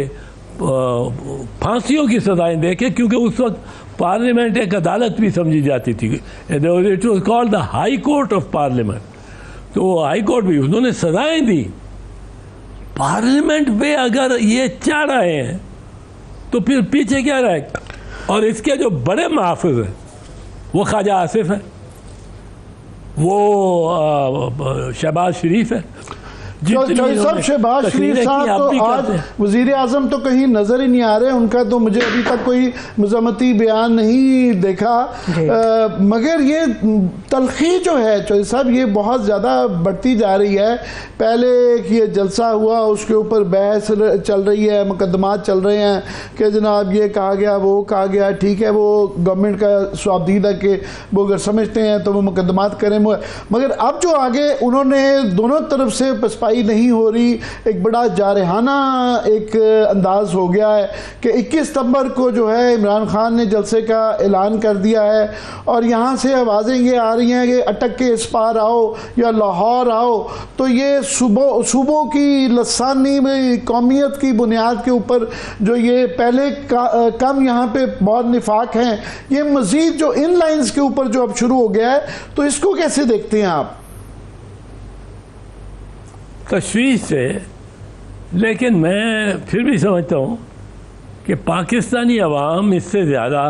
फांसियों की सजाएं देके, क्योंकि उस वक्त पार्लियामेंट एक अदालत भी समझी जाती थी। It was called the high court of parliament. तो हाई कोर्ट भी उन्होंने सजाएं दी। पार्लियामेंट पे अगर ये चाह रहे हैं तो फिर पीछे क्या रहेगा। और इसके जो बड़े मुहाफ़िज़ हैं वो ख्वाजा आसिफ है, वो शहबाज शरीफ है। साहब शहबाज शरीफ साहब तो आज वजीर आजम तो कहीं नजर ही नहीं आ रहे, उनका तो मुझे अभी तक कोई मजम्मती बयान नहीं देखा। मगर ये तलखी जो है चौधरी साहब ये बहुत ज़्यादा बढ़ती जा रही है। पहले ये जलसा हुआ, उसके ऊपर बहस चल रही है, मुकदमात चल रहे हैं कि जनाब ये कहा गया वो कहा गया। ठीक है, वो गवर्नमेंट का स्वाबदीद है कि वो अगर समझते हैं तो वो मुकदमात करें, मगर अब जो आगे उन्होंने दोनों तरफ से पसपाई नहीं हो रही, एक बड़ा जारहाना एक अंदाज हो गया है कि 21 सितंबर को जो है इमरान खान ने जलसे का ऐलान कर दिया है और यहाँ से आवाज़ें ये आ रही हैं कि अटक के इस पार आओ या लाहौर आओ। तो ये सूबों की लसानी में कौमियत की बुनियाद के ऊपर जो ये पहले कम यहाँ पे बहुत निफाक हैं, ये मज़ीद जो इन लाइन्स के ऊपर जो अब शुरू हो गया है, तो इसको कैसे देखते हैं आप? तशवीश से, लेकिन मैं फिर भी समझता हूँ कि पाकिस्तानी अवाम इससे ज़्यादा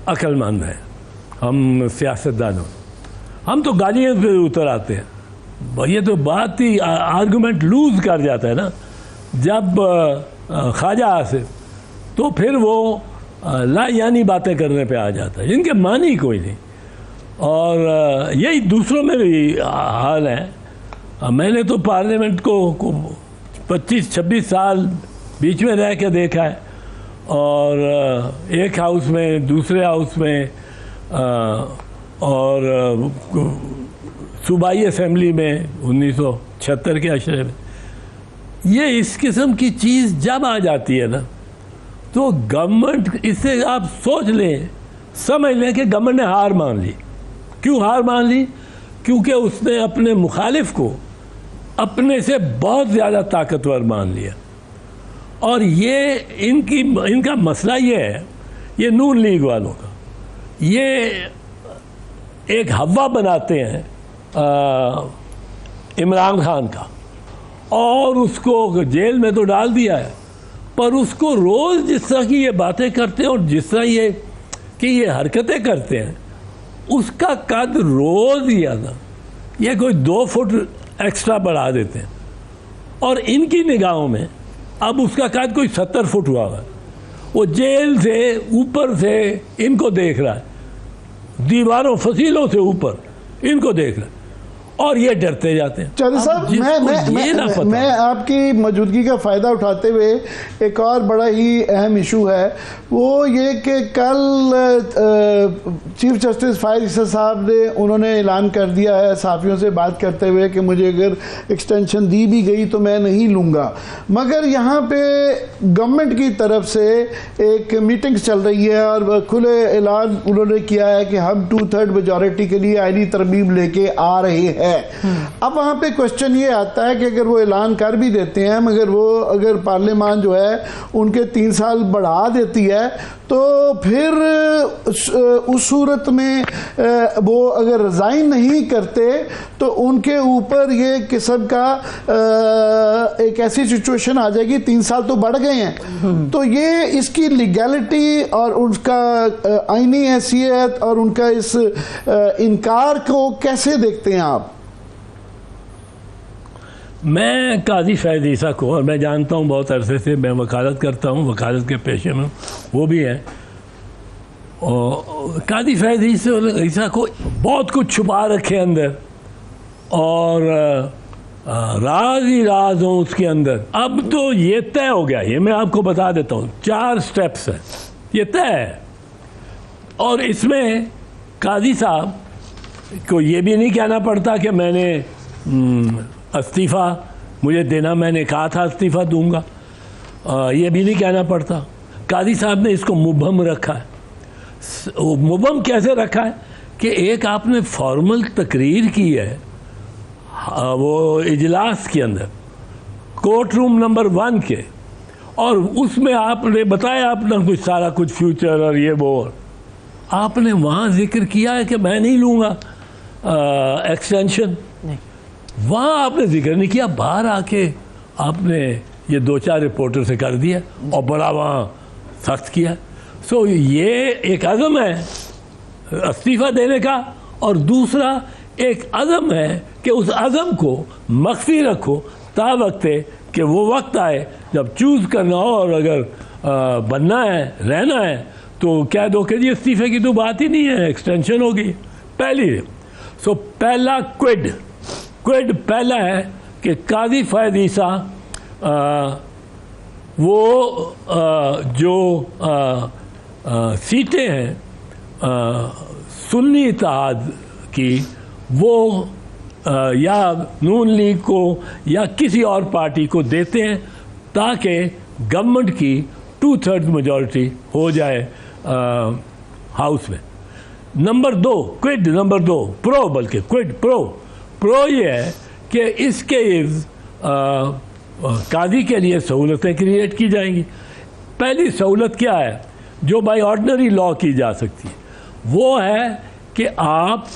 अक्लमंद है। हम सियासतदानों, हम तो गालियों पे उतर आते हैं। ये तो बात ही आर्गूमेंट लूज कर जाता है ना जब ख्वाजा आसिफ, तो फिर वो लायानी बातें करने पे आ जाता है जिनके मानी कोई नहीं। और यही दूसरों में भी हाल है। मैंने तो पार्लियामेंट को 25-26 साल बीच में रह के देखा है, और एक हाउस में, दूसरे हाउस में, और सूबाई असेंबली में 1976 के अशरे में। ये इस किस्म की चीज़ जब आ जाती है ना, तो गवर्नमेंट, इससे आप सोच लें, समझ लें कि गवर्नमेंट ने हार मान ली। क्यों हार मान ली? क्योंकि उसने अपने मुखालिफ को अपने से बहुत ज़्यादा ताकतवर मान लिया। और ये इनका मसला ये है, ये नून लीग वालों का, ये एक हवा बनाते हैं इमरान खान का, और उसको जेल में तो डाल दिया है, पर उसको रोज़ जिस तरह की ये बातें करते हैं और जिस तरह ये हरकतें करते हैं, उसका कद रोज़ ही आता, ये कोई 2 फुट एक्स्ट्रा बढ़ा देते हैं। और इनकी निगाहों में अब उसका कद कोई 70 फुट हुआ है। वो जेल से ऊपर से इनको देख रहा है, दीवारों फसीलों से ऊपर इनको देख रहा है, और ये डरते जाते हैं। चौधरी साहब, मैं आपकी मौजूदगी का फ़ायदा उठाते हुए एक और बड़ा ही अहम इशू है, वो ये कि कल चीफ जस्टिस फायद ईसा साहब ने उन्होंने ऐलान कर दिया है सहाफ़ियों से बात करते हुए कि मुझे अगर एक्सटेंशन दी भी गई तो मैं नहीं लूँगा। मगर यहाँ पे गवर्नमेंट की तरफ से एक मीटिंग चल रही है और खुले ऐलान उन्होंने किया है कि हम 2/3 मेजॉरिटी के लिए आईनी तरमीम लेके आ रहे हैं। अब वहां पे क्वेश्चन ये आता है कि अगर वो ऐलान कर भी देते हैं, मगर वो अगर पार्लियामान जो है उनके 3 साल बढ़ा देती है, तो फिर उस सूरत में वो अगर रिजाइन नहीं करते तो उनके ऊपर ये किस्म का एक ऐसी सिचुएशन आ जाएगी, 3 साल तो बढ़ गए हैं। तो ये इसकी लीगैलिटी और उसका आईनी हैसियत और उनका इस इनकार को कैसे देखते हैं आप? मैं काजी फायद ईसा को, और मैं जानता हूँ बहुत अरसे से, मैं वकालत करता हूँ, वकालत के पेशे में वो भी है, और काजी फायद ईसा को बहुत कुछ छुपा रखे अंदर, और राज ही राज हो उसके अंदर। अब तो ये तय हो गया, ये मैं आपको बता देता हूँ, 4 स्टेप्स हैं, ये तय है। और इसमें काजी साहब को ये भी नहीं कहना पड़ता कि मैंने इस्तीफ़ा मुझे देना, मैंने कहा था इस्तीफ़ा दूंगा, ये भी नहीं कहना पड़ता। काजी साहब ने इसको मुबहम रखा है। मुबहम कैसे रखा है कि एक आपने फॉर्मल तकरीर की है वो इजलास के अंदर, कोर्ट रूम नंबर 1 के, और उसमें आपने बताया अपना कुछ सारा कुछ फ्यूचर और ये वो, आपने वहाँ जिक्र किया है कि मैं नहीं लूँगा एक्सटेंशन, वहाँ आपने जिक्र नहीं किया। बाहर आके आपने ये 2-4 रिपोर्टर से कर दिया और बड़ा वहाँ सख्त किया। सो ये एक अज़म है इस्तीफ़ा देने का, और दूसरा एक अज़म है कि उस अज़म को मख्फी रखो ता वक्त कि वो वक्त आए जब चूज़ करना हो, और अगर बनना है, रहना है, तो कह दो कि जी इस्तीफे की तो बात ही नहीं है, एक्सटेंशन होगी। पहली पहला क्विड पहला है कि काजी फैज़ ईसा वो जो सीटें हैं सुन्नी इत्तेहाद की, वो या नून लीग को या किसी और पार्टी को देते हैं ताकि गवर्नमेंट की 2/3 मेजॉरिटी हो जाए हाउस में। नंबर 2 क्विड, नंबर 2 प्रो, बल्कि क्विड प्रो ये है कि इसके काजी के लिए सहूलतें क्रिएट की जाएंगी। पहली सहूलत क्या है जो बाय ऑर्डिनरी लॉ की जा सकती है, वो है कि आप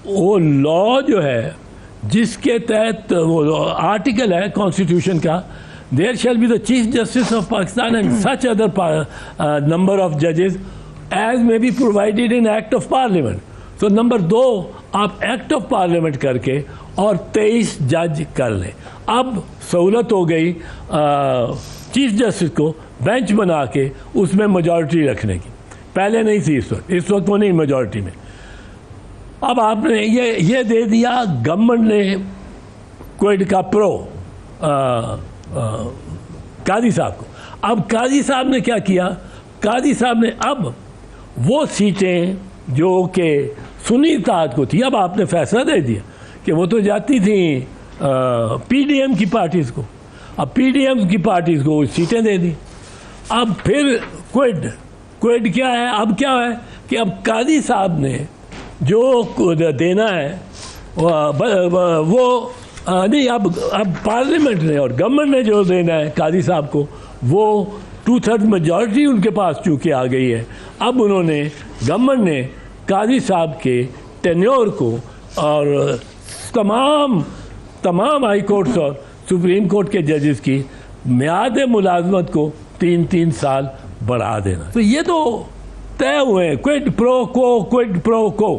वो लॉ जो है जिसके तहत वो आर्टिकल है कॉन्स्टिट्यूशन का, there shall be the chief justice of Pakistan and such other number of जजेस as may be provided in act of parliament. तो नंबर 2 आप एक्ट ऑफ पार्लियामेंट करके और 23 जज कर लें। अब सहूलत हो गई चीफ जस्टिस को बेंच बना के उसमें मेजॉरिटी रखने की, पहले नहीं थी, इस वक्त वो नहीं मेजॉरिटी में। अब आपने ये दे दिया गवर्नमेंट ने क्विड का प्रो काजी साहब को। अब काजी साहब ने क्या किया, काजी साहब ने अब वो सीटें जो कि सुन्नी इत्तेहाद को थी, अब आपने फैसला दे दिया कि वो तो जाती थी पीडीएम की पार्टीज़ को, अब पीडीएम की पार्टीज़ को सीटें दे दी। अब फिर क्विड क्या है, अब क्या है कि अब काजी साहब ने जो देना है वो नहीं, अब पार्लियामेंट ने और गवर्नमेंट ने जो देना है काजी साहब को, वो 2/3 मेजॉरिटी उनके पास चूँकि आ गई है। अब उन्होंने गवर्नमेंट ने काजी साहब के टेन्योर को और तमाम हाई कोर्ट्स और सुप्रीम कोर्ट के जजेस की मियाद मुलाजमत को 3-3 साल बढ़ा देना। तो ये तो तय हुए हैं, क्विड प्रो को।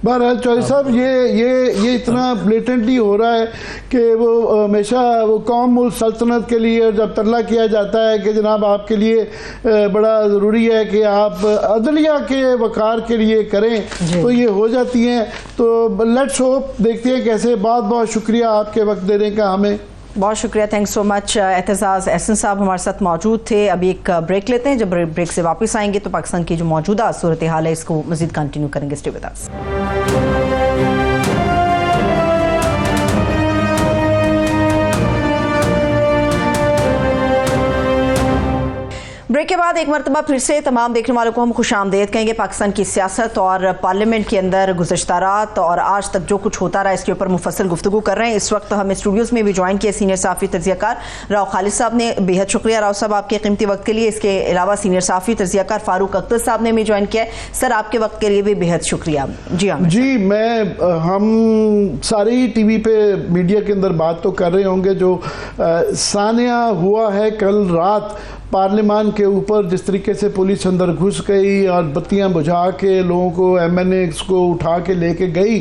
बहरहाल चौधरी साहब ये इतना ब्लेटेंटली हो रहा है कि वो हमेशा वो कौम मुल्क सल्तनत के लिए जब तरला किया जाता है कि जनाब आपके लिए बड़ा ज़रूरी है कि आप अदलिया के वकार के लिए करें, तो ये हो जाती हैं। तो लेट्स होप, देखते हैं कैसे। बहुत शुक्रिया आपके वक्त देने का हमें। बहुत शुक्रिया, thanks so much. Aitzaz Ahsan साहब हमारे साथ मौजूद थे। अभी एक ब्रेक लेते हैं, जब ब्रेक से वापस आएंगे तो पाकिस्तान की जो मौजूदा सूरत हाल है इसको मज़ीद कंटिन्यू करेंगे। Stay with us. ब्रेक के बाद एक मरतबा फिर से तमाम देखने वालों को हम खुशामदीद कहेंगे। पाकिस्तान की सियासत और पार्लियामेंट के अंदर गुज़श्ता रात और आज तक जो कुछ होता रहा इसके ऊपर मुफस्सल गुफ्तगू कर रहे हैं। इस वक्त हमें स्टूडियोज़ में भी ज्वाइन किया सीनियर सहाफ़ी तज्ज़ियाकार राव खालिद साहब ने। बेहद शुक्रिया राव साहब आपके कीमती वक्त के लिए। इसके अलावा सीनियर सहाफ़ी तज्ज़ियाकार फ़ारूक अख्तर साहब ने भी ज्वाइन किया है। सर आपके वक्त के लिए भी बेहद शुक्रिया। जी हम सारे ही टीवी पे मीडिया के अंदर बात तो कर रहे होंगे जो सानिया हुआ है कल रात पार्लियामान के ऊपर, जिस तरीके से पुलिस अंदर घुस गई और बत्तियां बुझा के लोगों को MNAs को उठा के लेके गई।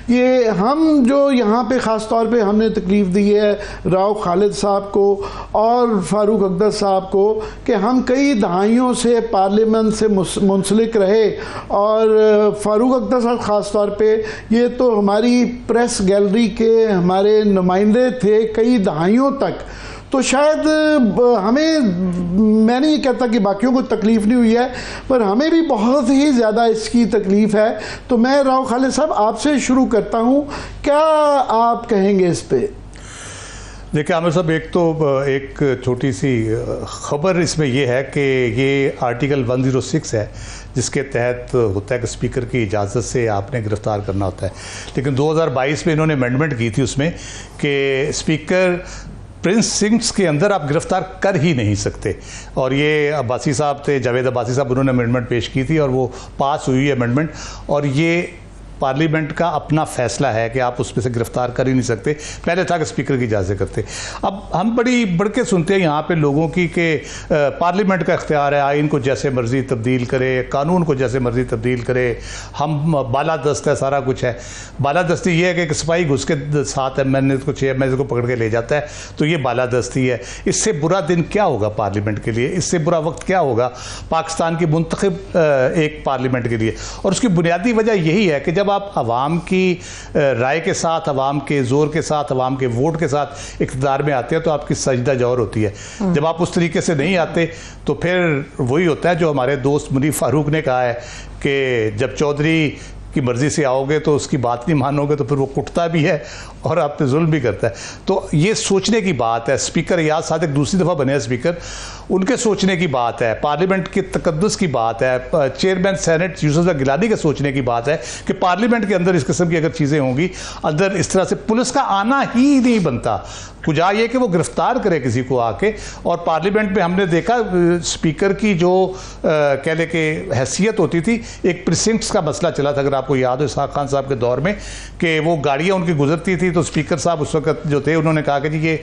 ये हम जो यहाँ पे ख़ास तौर पे हमने तकलीफ़ दी है राव खालिद साहब को और फ़ारूक अख्तर साहब को कि हम कई दहाइयों से पार्लियामेंट से मुंसलिक रहे, और फ़ारूक अख्तर साहब ख़ास तौर पे ये तो हमारी प्रेस गैलरी के हमारे नुमाइंदे थे कई दहाइयों तक। तो शायद हमें, मैं नहीं कहता कि बाकियों को तकलीफ़ नहीं हुई है, पर हमें भी बहुत ही ज़्यादा इसकी तकलीफ़ है। तो मैं राव खालिद साहब आपसे शुरू करता हूँ, क्या आप कहेंगे इस पे? देखिए आमिर साहब, एक छोटी सी ख़बर इसमें यह है कि ये आर्टिकल 106 है जिसके तहत होता है कि स्पीकर की इजाज़त से आपने गिरफ़्तार करना होता है। लेकिन 2022 में इन्होंने अमेंडमेंट की थी उसमें कि स्पीकर प्रिंस सिंग्स के अंदर आप गिरफ्तार कर ही नहीं सकते। और ये अब्बासी साहब थे, जावेद अब्बासी साहब, उन्होंने अमेंडमेंट पेश की थी और वो पास हुई है अमेंडमेंट। और ये पार्लियामेंट का अपना फैसला है कि आप उसमें से गिरफ्तार कर ही नहीं सकते। पहले था कि स्पीकर की इजाज़त करते। अब हम बड़ी बढ़ के सुनते हैं यहाँ पे लोगों की कि पार्लियामेंट का इख्तियार है, आइन को जैसे मर्जी तब्दील करे, कानून को जैसे मर्जी तब्दील करे, हम बालादस्त है, सारा कुछ है। बालादस्ती ये है कि एक सिपाही घुस के 7 MNA को 6 MNA को पकड़ के ले जाता है, तो ये बालादस्ती है। इससे बुरा दिन क्या होगा पार्लियामेंट के लिए, इससे बुरा वक्त क्या होगा पाकिस्तान की मुंतखब एक पार्लियामेंट के लिए। और उसकी बुनियादी वजह यही है कि जब आप अवाम की राय के साथ, अवाम के ज़ोर के साथ, अवाम के वोट के साथ इक़्तिदार में आते हैं तो आपकी सजदा जौहर होती है। जब आप उस तरीके से नहीं आते तो फिर वही होता है जो हमारे दोस्त मुनीफ फारूक ने कहा है कि जब चौधरी की मर्ज़ी से आओगे तो उसकी बात नहीं मानोगे तो फिर वो कुटता भी है और आप पे जुल्म भी करता है। तो ये सोचने की बात है। स्पीकर रियाज सादिक दूसरी दफ़ा बने हैं स्पीकर, उनके सोचने की बात है, पार्लियामेंट के तकद्दुस की बात है, चेयरमैन सेनेट यूसुफ गिलानी के सोचने की बात है कि पार्लियामेंट के अंदर इस किस्म की अगर चीज़ें होंगी, अंदर इस तरह से पुलिस का आना ही नहीं बनता। कुजा ये कि वो गिरफ्तार करे किसी को आके। और पार्लियामेंट में हमने देखा स्पीकर की जो कह ले कि हैसियत होती थी, एक प्रिसिंक्ट्स का मसला चला था, अगर आपको याद हो इसहाक खान साहब के दौर में, कि वो गाड़ियाँ उनकी गुजरती थी तो स्पीकर साहब उस वक्त जो थे उन्होंने कहा कि जी ये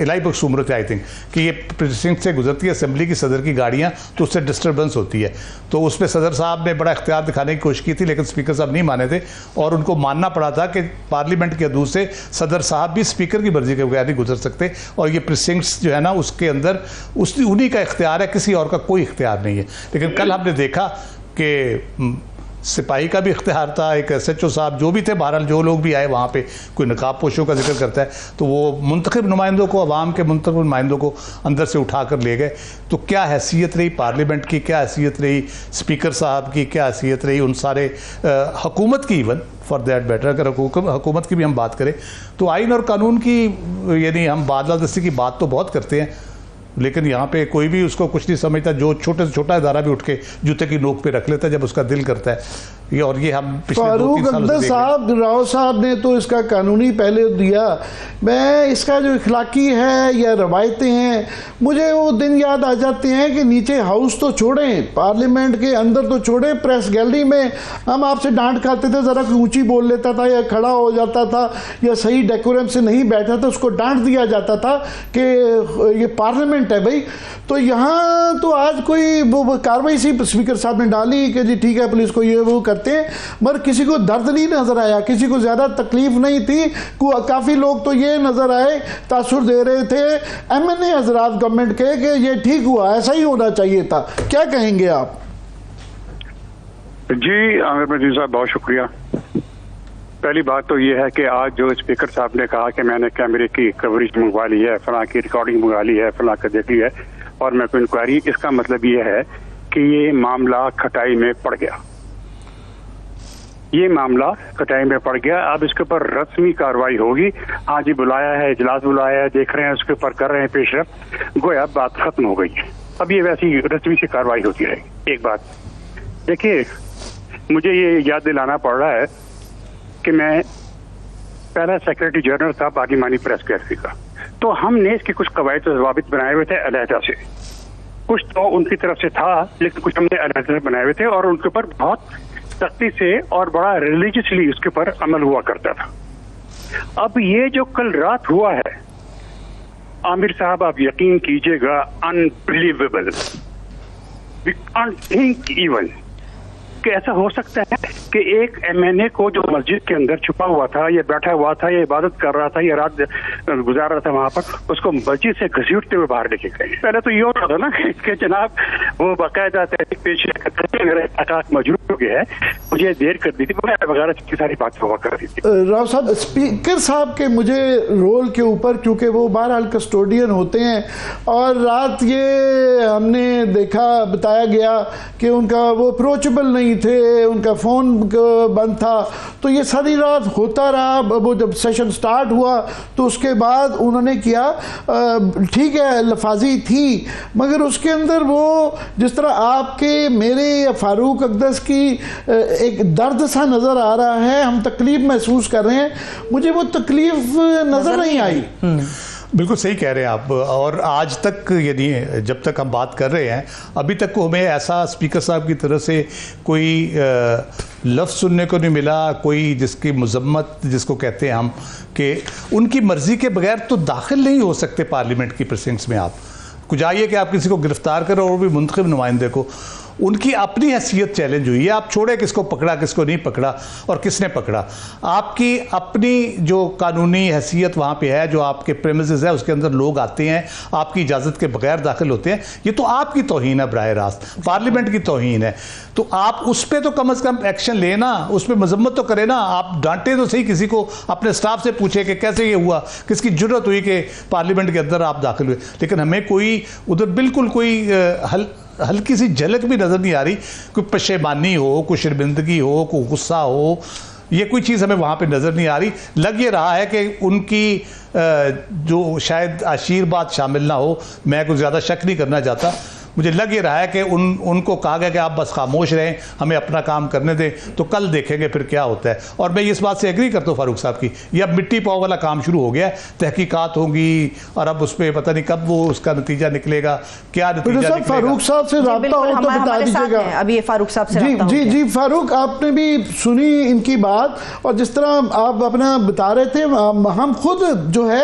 इलाही बख्श उम्र थे आई थिंक, कि ये प्रिसिंक्ट से गुजरती है असेंबली की सदर की गाड़ियाँ, तो उससे डिस्टर्बेंस होती है। तो उस पर सदर साहब ने बड़ा इख्तियार दिखाने की कोशिश की थी, लेकिन स्पीकर साहब नहीं माने थे और उनको मानना पड़ा था कि पार्लियामेंट के हदूद से सदर साहब भी स्पीकर की मर्जी के बगैर नहीं गुजर सकते। और ये प्रिसिंक्ट्स जो है ना, उसके अंदर उन्हीं का इख्तियार है, किसी और का कोई इख्तियार नहीं है। लेकिन कल हमने देखा कि सिपाही का भी इख्तियार था, एक SHO साहब जो भी थे, बहरहाल जो लोग भी आए वहाँ पे, कोई नकाब पोशों का जिक्र करता है, तो वो मुंतखब नुमाइंदों को, अवाम के मुंतखब नुमाइंदों को अंदर से उठा कर ले गए। तो क्या हैसियत रही पार्लियामेंट की, क्या हैसियत रही स्पीकर साहब की, क्या हैसियत रही उन सारे हुकूमत की, इवन फॉर दैट मैटर अगर हुकूमत की भी हम बात करें तो आइन और कानून की, यानी हम बालादस्ती की बात तो बहुत करते हैं, लेकिन यहाँ पे कोई भी उसको कुछ नहीं समझता। जो छोटे से छोटा इदारा भी उठ के जूते की नोक पे रख लेता है जब उसका दिल करता है। ये और ये हम फारूक अब्दुल साहब, राव साहब ने तो इसका कानूनी पहले दिया। मैं इसका जो इखलाकी है या रवायतें हैं, मुझे वो दिन याद आ जाते हैं कि नीचे हाउस तो छोड़ें, पार्लियामेंट के अंदर तो छोड़ें, प्रेस गैलरी में हम आपसे डांट खाते थे, ज़रा ऊंची बोल लेता था या खड़ा हो जाता था या सही डेकोरम से नहीं बैठा था, उसको डांट दिया जाता था कि ये पार्लियामेंट है भाई। तो यहाँ तो आज कोई वो कार्रवाई सी स्पीकर साहब ने डाली कि जी ठीक है पुलिस को ये वो करते हैं, मगर किसी को दर्द नहीं नजर आया, किसी को ज्यादा तकलीफ नहीं थी। काफी लोग तो ये नजर आए, तासुर दे रहे थे MNA हजरात गवर्नमेंट के कि ये ठीक हुआ, ऐसा ही होना चाहिए था। क्या कहेंगे आप? जी आमिर मतीन साहब, बहुत शुक्रिया। पहली बात तो ये है कि आज जो स्पीकर साहब ने कहा कि मैंने कैमरे की कवरेज मंगवा ली है, फलां की रिकॉर्डिंग मंगवा ली है, फलां का देख ली है और मैं कोई इंक्वायरी, इसका मतलब ये है कि ये मामला खटाई में पड़ गया। ये मामला खटाई में पड़ गया। अब इसके ऊपर रस्मी कार्रवाई होगी। हाँ जी, बुलाया है, इजलास बुलाया है, देख रहे हैं उसके ऊपर, कर रहे हैं पेशरफ, गोया बात खत्म हो गई है। अब ये वैसी रस्मी से कार्रवाई होती रहेगी। एक बात देखिए, मुझे ये याद दिलाना पड़ रहा है कि मैं पहला सेक्रेटरी जनरल था पार्लिमानी प्रेस गैलरी का, तो हमने इसके कुछ कवायद और ज़वाबित बनाए हुए थे अलहदा से। कुछ तो उनकी तरफ से था, लेकिन कुछ हमने अलहदा से बनाए हुए थे और उनके ऊपर बहुत सख्ती से और बड़ा रिलीजियसली उसके ऊपर अमल हुआ करता था। अब ये जो कल रात हुआ है आमिर साहब, आप यकीन कीजिएगा, unbelievable. We can't think even कि ऐसा हो सकता है कि एक MNA को जो मस्जिद के अंदर छुपा हुआ था, या बैठा हुआ था, या इबादत कर रहा था, या रात गुजार रहा था वहां पर, उसको मस्जिद से घसीटते हुए बाहर लेके गए। पहले तो ये होता था ना कि जनाब वो बाकायदा तहरीक पेश मजबूर हो गया है, मुझे देर कर दी थी वगैरह की सारी बात हुआ कर दी थी। राव साहब, स्पीकर साहब के मुझे रोल के ऊपर, क्योंकि वो बहरहाल कस्टोडियन होते हैं और रात ये हमने देखा, बताया गया कि उनका वो अप्रोचेबल नहीं थे, उनका फ़ोन बंद था, तो ये सारी रात होता रहा। वो जब सेशन स्टार्ट हुआ तो उसके बाद उन्होंने किया, ठीक है लफाजी थी, मगर उसके अंदर वो जिस तरह आपके, मेरे या फारूक अब्दुल की एक दर्द सा नज़र आ रहा है, हम तकलीफ महसूस कर रहे हैं, मुझे वो तकलीफ नज़र नहीं आई। बिल्कुल सही कह रहे हैं आप। और आज तक यानी जब तक हम बात कर रहे हैं अभी तक को हमें ऐसा स्पीकर साहब की तरफ से कोई लफ्ज़ सुनने को नहीं मिला, कोई जिसकी मजम्मत जिसको कहते हैं हम, कि उनकी मर्ज़ी के बगैर तो दाखिल नहीं हो सकते पार्लियामेंट की प्रेसिडेंट्स में। आप कुछ आइए कि आप किसी को गिरफ्तार करें और भी मुंतखब नुमाइंदे को, उनकी अपनी हैसियत चैलेंज हुई है। आप छोड़े किसको पकड़ा किसको नहीं पकड़ा और किसने पकड़ा, आपकी अपनी जो कानूनी हैसियत वहाँ पे है, जो आपके प्रेमिसेस है उसके अंदर लोग आते हैं आपकी इजाज़त के बगैर दाखिल होते हैं, ये तो आपकी तौहीन है, बराह रास्त पार्लियामेंट की तौहीन है। तो आप उस पर तो कम अज़ कम एक्शन लेना, उस पर मजम्मत तो करें ना। आप डांटे तो सही किसी को, अपने स्टाफ से पूछे कि कैसे ये हुआ, किसकी जुर्रत हुई कि पार्लियामेंट के अंदर आप दाखिल हुए। लेकिन हमें कोई उधर बिल्कुल कोई हल्की सी झलक भी नज़र नहीं आ रही, कोई पशेमानी हो, कोई शर्मिंदगी हो, कोई गुस्सा हो, ये कोई चीज़ हमें वहाँ पे नज़र नहीं आ रही। लग ये रहा है कि उनकी जो शायद आशीर्वाद शामिल ना हो, मैं कुछ ज़्यादा शक नहीं करना चाहता, मुझे लग ये रहा है कि उनको कहा गया कि आप बस खामोश रहें, हमें अपना काम करने दें, तो कल देखेंगे फिर क्या होता है। और मैं इस बात से एग्री करता हूँ फारूक साहब की, ये अब मिट्टी पाव वाला काम शुरू हो गया है, तहकीकात होंगी और अब उस पर पता नहीं कब वो उसका नतीजा निकलेगा, क्या नतीजा निकलेगा। फारूक साहब से रब्ता हो तो बता दीजिएगा। अभी फारूक साहब से जी फारूक, आपने भी सुनी इनकी बात, और जिस तरह आप अपना बता रहे थे, हम खुद जो है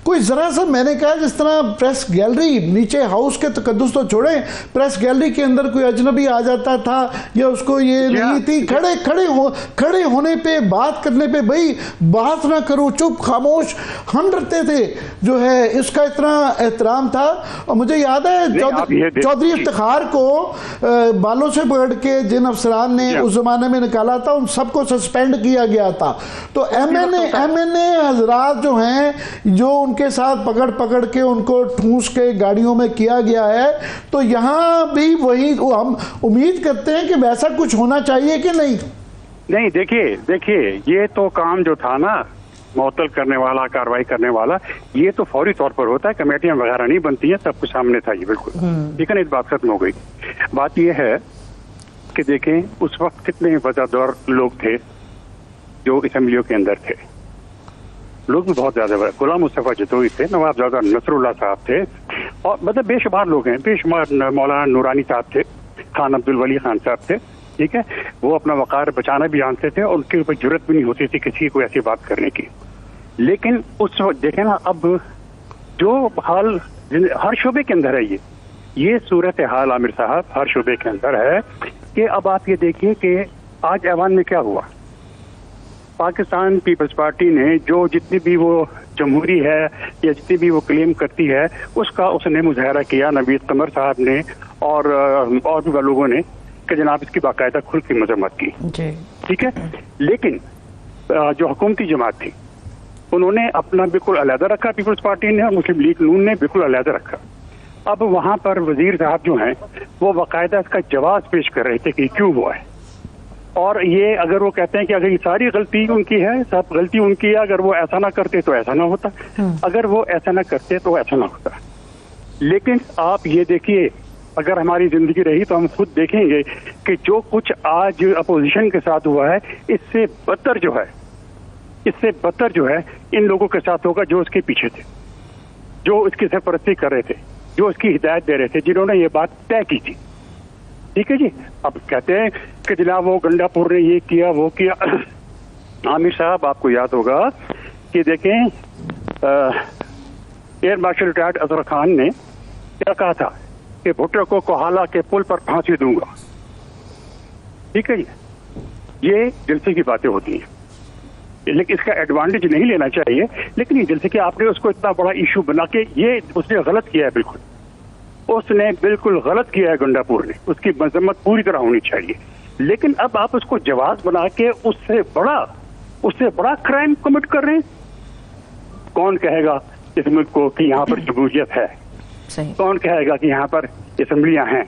कोई जरा सा, मैंने कहा जिस तरह प्रेस गैलरी नीचे हाउस के तकद्दुस तो छोड़े, प्रेस गैलरी के अंदर कोई अजनबी आ जाता था या उसको ये नहीं थी, खड़े होने पे बात करने पे भाई बात ना करो, चुप खामोश हम डरते थे, जो है इसका इतना एहतराम था। और मुझे याद है चौधरी इफ्तिखार को बालों से पकड़ के जिन अफसरान ने उस जमाने में निकाला था, उन सबको सस्पेंड किया गया था। तो एमएनए हजरात जो हैं, जो उनके साथ पकड़ के उनको ठूस के गाड़ियों में किया गया है, तो यहाँ भी वही हम उम्मीद करते हैं कि वैसा कुछ होना चाहिए कि नहीं। नहीं, देखिए ये तो काम जो था ना, मुअत्तल करने वाला, कार्रवाई करने वाला, ये तो फौरी तौर पर होता है, कमेटियां वगैरह नहीं बनती हैं, सब कुछ सामने था ये बिल्कुल, ठीक है ना। इस बात खत्म हो गई। बात ये है कि देखें उस वक्त कितने वफादार लोग थे जो असेंबलियों के अंदर थे, लोग भी बहुत ज्यादा। गुलाम मुस्तफा जतोई थे, नवाबजादा नसरुल्लाह साहब थे, और मतलब बेशुमार लोग हैं, बेशुमार मौलाना नूरानी साहब थे, खान अब्दुल वली खान साहब थे, ठीक है। वो अपना वकार बचाना भी जानते थे और उनके ऊपर जरूरत भी नहीं होती थी किसी को ऐसी बात करने की। लेकिन उस वक्त देखें ना, अब जो हाल हर शोबे के अंदर है, ये सूरत हाल आमिर साहब हर शोबे के अंदर है कि अब आप ये देखिए कि आज ऐवान में क्या हुआ। पाकिस्तान पीपल्स पार्टी ने जो जितनी भी वो जमहूरी है या जितनी भी वो क्लेम करती है, उसका उसने मुजाहरा किया नवीद कमर साहब ने और भी लोगों ने, कि जनाब इसकी बाकायदा खुल की मजम्मत की, ठीक है। लेकिन जो हुकूमती जमात थी उन्होंने अपना बिल्कुल अलहदा रखा, पीपल्स पार्टी ने और मुस्लिम लीग नून ने बिल्कुल अलहदा रखा। अब वहाँ पर वजीर साहब जो हैं वो बाकायदा इसका जवाब पेश कर रहे थे कि क्यों हुआ है, और ये अगर वो कहते हैं कि अगर ये सारी गलती उनकी है, सब गलती उनकी है, अगर वो ऐसा ना करते तो ऐसा ना होता, अगर वो ऐसा ना करते तो ऐसा ना होता। लेकिन आप ये देखिए, अगर हमारी जिंदगी रही तो हम खुद देखेंगे कि जो कुछ आज अपोजिशन के साथ हुआ है, इससे बदतर जो है इन लोगों के साथ होगा जो उसके पीछे थे, जो इसकी सरपरस्ती कर रहे थे, जो इसकी हिदायत दे रहे थे, जिन्होंने ये बात तय की थी, ठीक है जी। अब कहते हैं कि जनाब वो गंडापुर ने ये किया वो किया। आमिर साहब आपको याद होगा कि देखें air marshal retired Azhar Khan ने क्या कहा था कि भुट्टो को कोहाला के पुल पर फांसी दूंगा, ठीक है जी। ये जलसे की बातें होती हैं, लेकिन इसका एडवांटेज नहीं लेना चाहिए। लेकिन ये जलसे कि आपने उसको इतना बड़ा इशू बना के, ये उसने गलत किया है, उसने बिल्कुल गलत किया है गंडापुर ने, उसकी मजम्मत पूरी तरह होनी चाहिए। लेकिन अब आप उसको जवाब बना के उससे बड़ा क्राइम कमिट कर रहे हैं। कौन कहेगा इस मुल्क को कि यहाँ पर जमहूरियत है? कौन कहेगा कि यहाँ पर असेंबलियां हैं?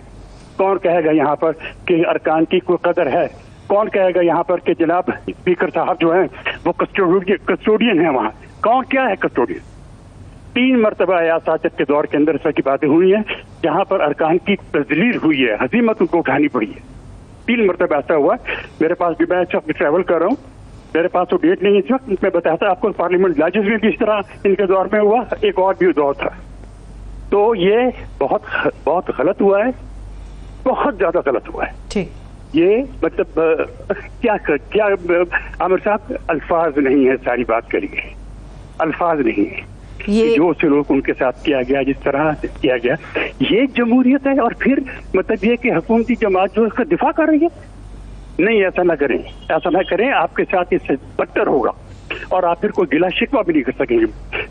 कौन कहेगा यहाँ पर कि अरकान की कोई कदर है? कौन कहेगा यहाँ पर कि जनाब स्पीकर साहब जो हैं वो कस्टोडियन है? वहाँ कौन क्या है कस्टोडियन? 3 मरतबा यासाजत के दौर के अंदर इस तरह की बातें हुई हैं जहां पर अरकान की तजलील हुई है, हजीमत उनको उठानी पड़ी है। 3 मरतबा ऐसा हुआ। मेरे पास भी, मैं ट्रैवल कर रहा हूँ, मेरे पास तो डेट नहीं है इस वक्त, मैं बताता आपको पार्लियामेंट लाजिस में भी इस तरह इनके दौर में हुआ, एक और भी दौर था। तो ये बहुत गलत हुआ है, बहुत ज्यादा गलत हुआ है। ठीक, ये मतलब क्या आमिर साहब, अल्फाज नहीं है सारी बात करिए, अल्फाज नहीं है। ये जो सलूक उनके साथ किया गया, जिस तरह से किया गया, ये जमहूरियत है। और फिर मतलब ये कि हुकूमती जमात जो उसका दिफा कर रही है, नहीं ऐसा ना करें, ऐसा ना करें, आपके साथ इससे बदतर होगा और आप फिर कोई गिला शिकवा भी नहीं कर सकेंगे।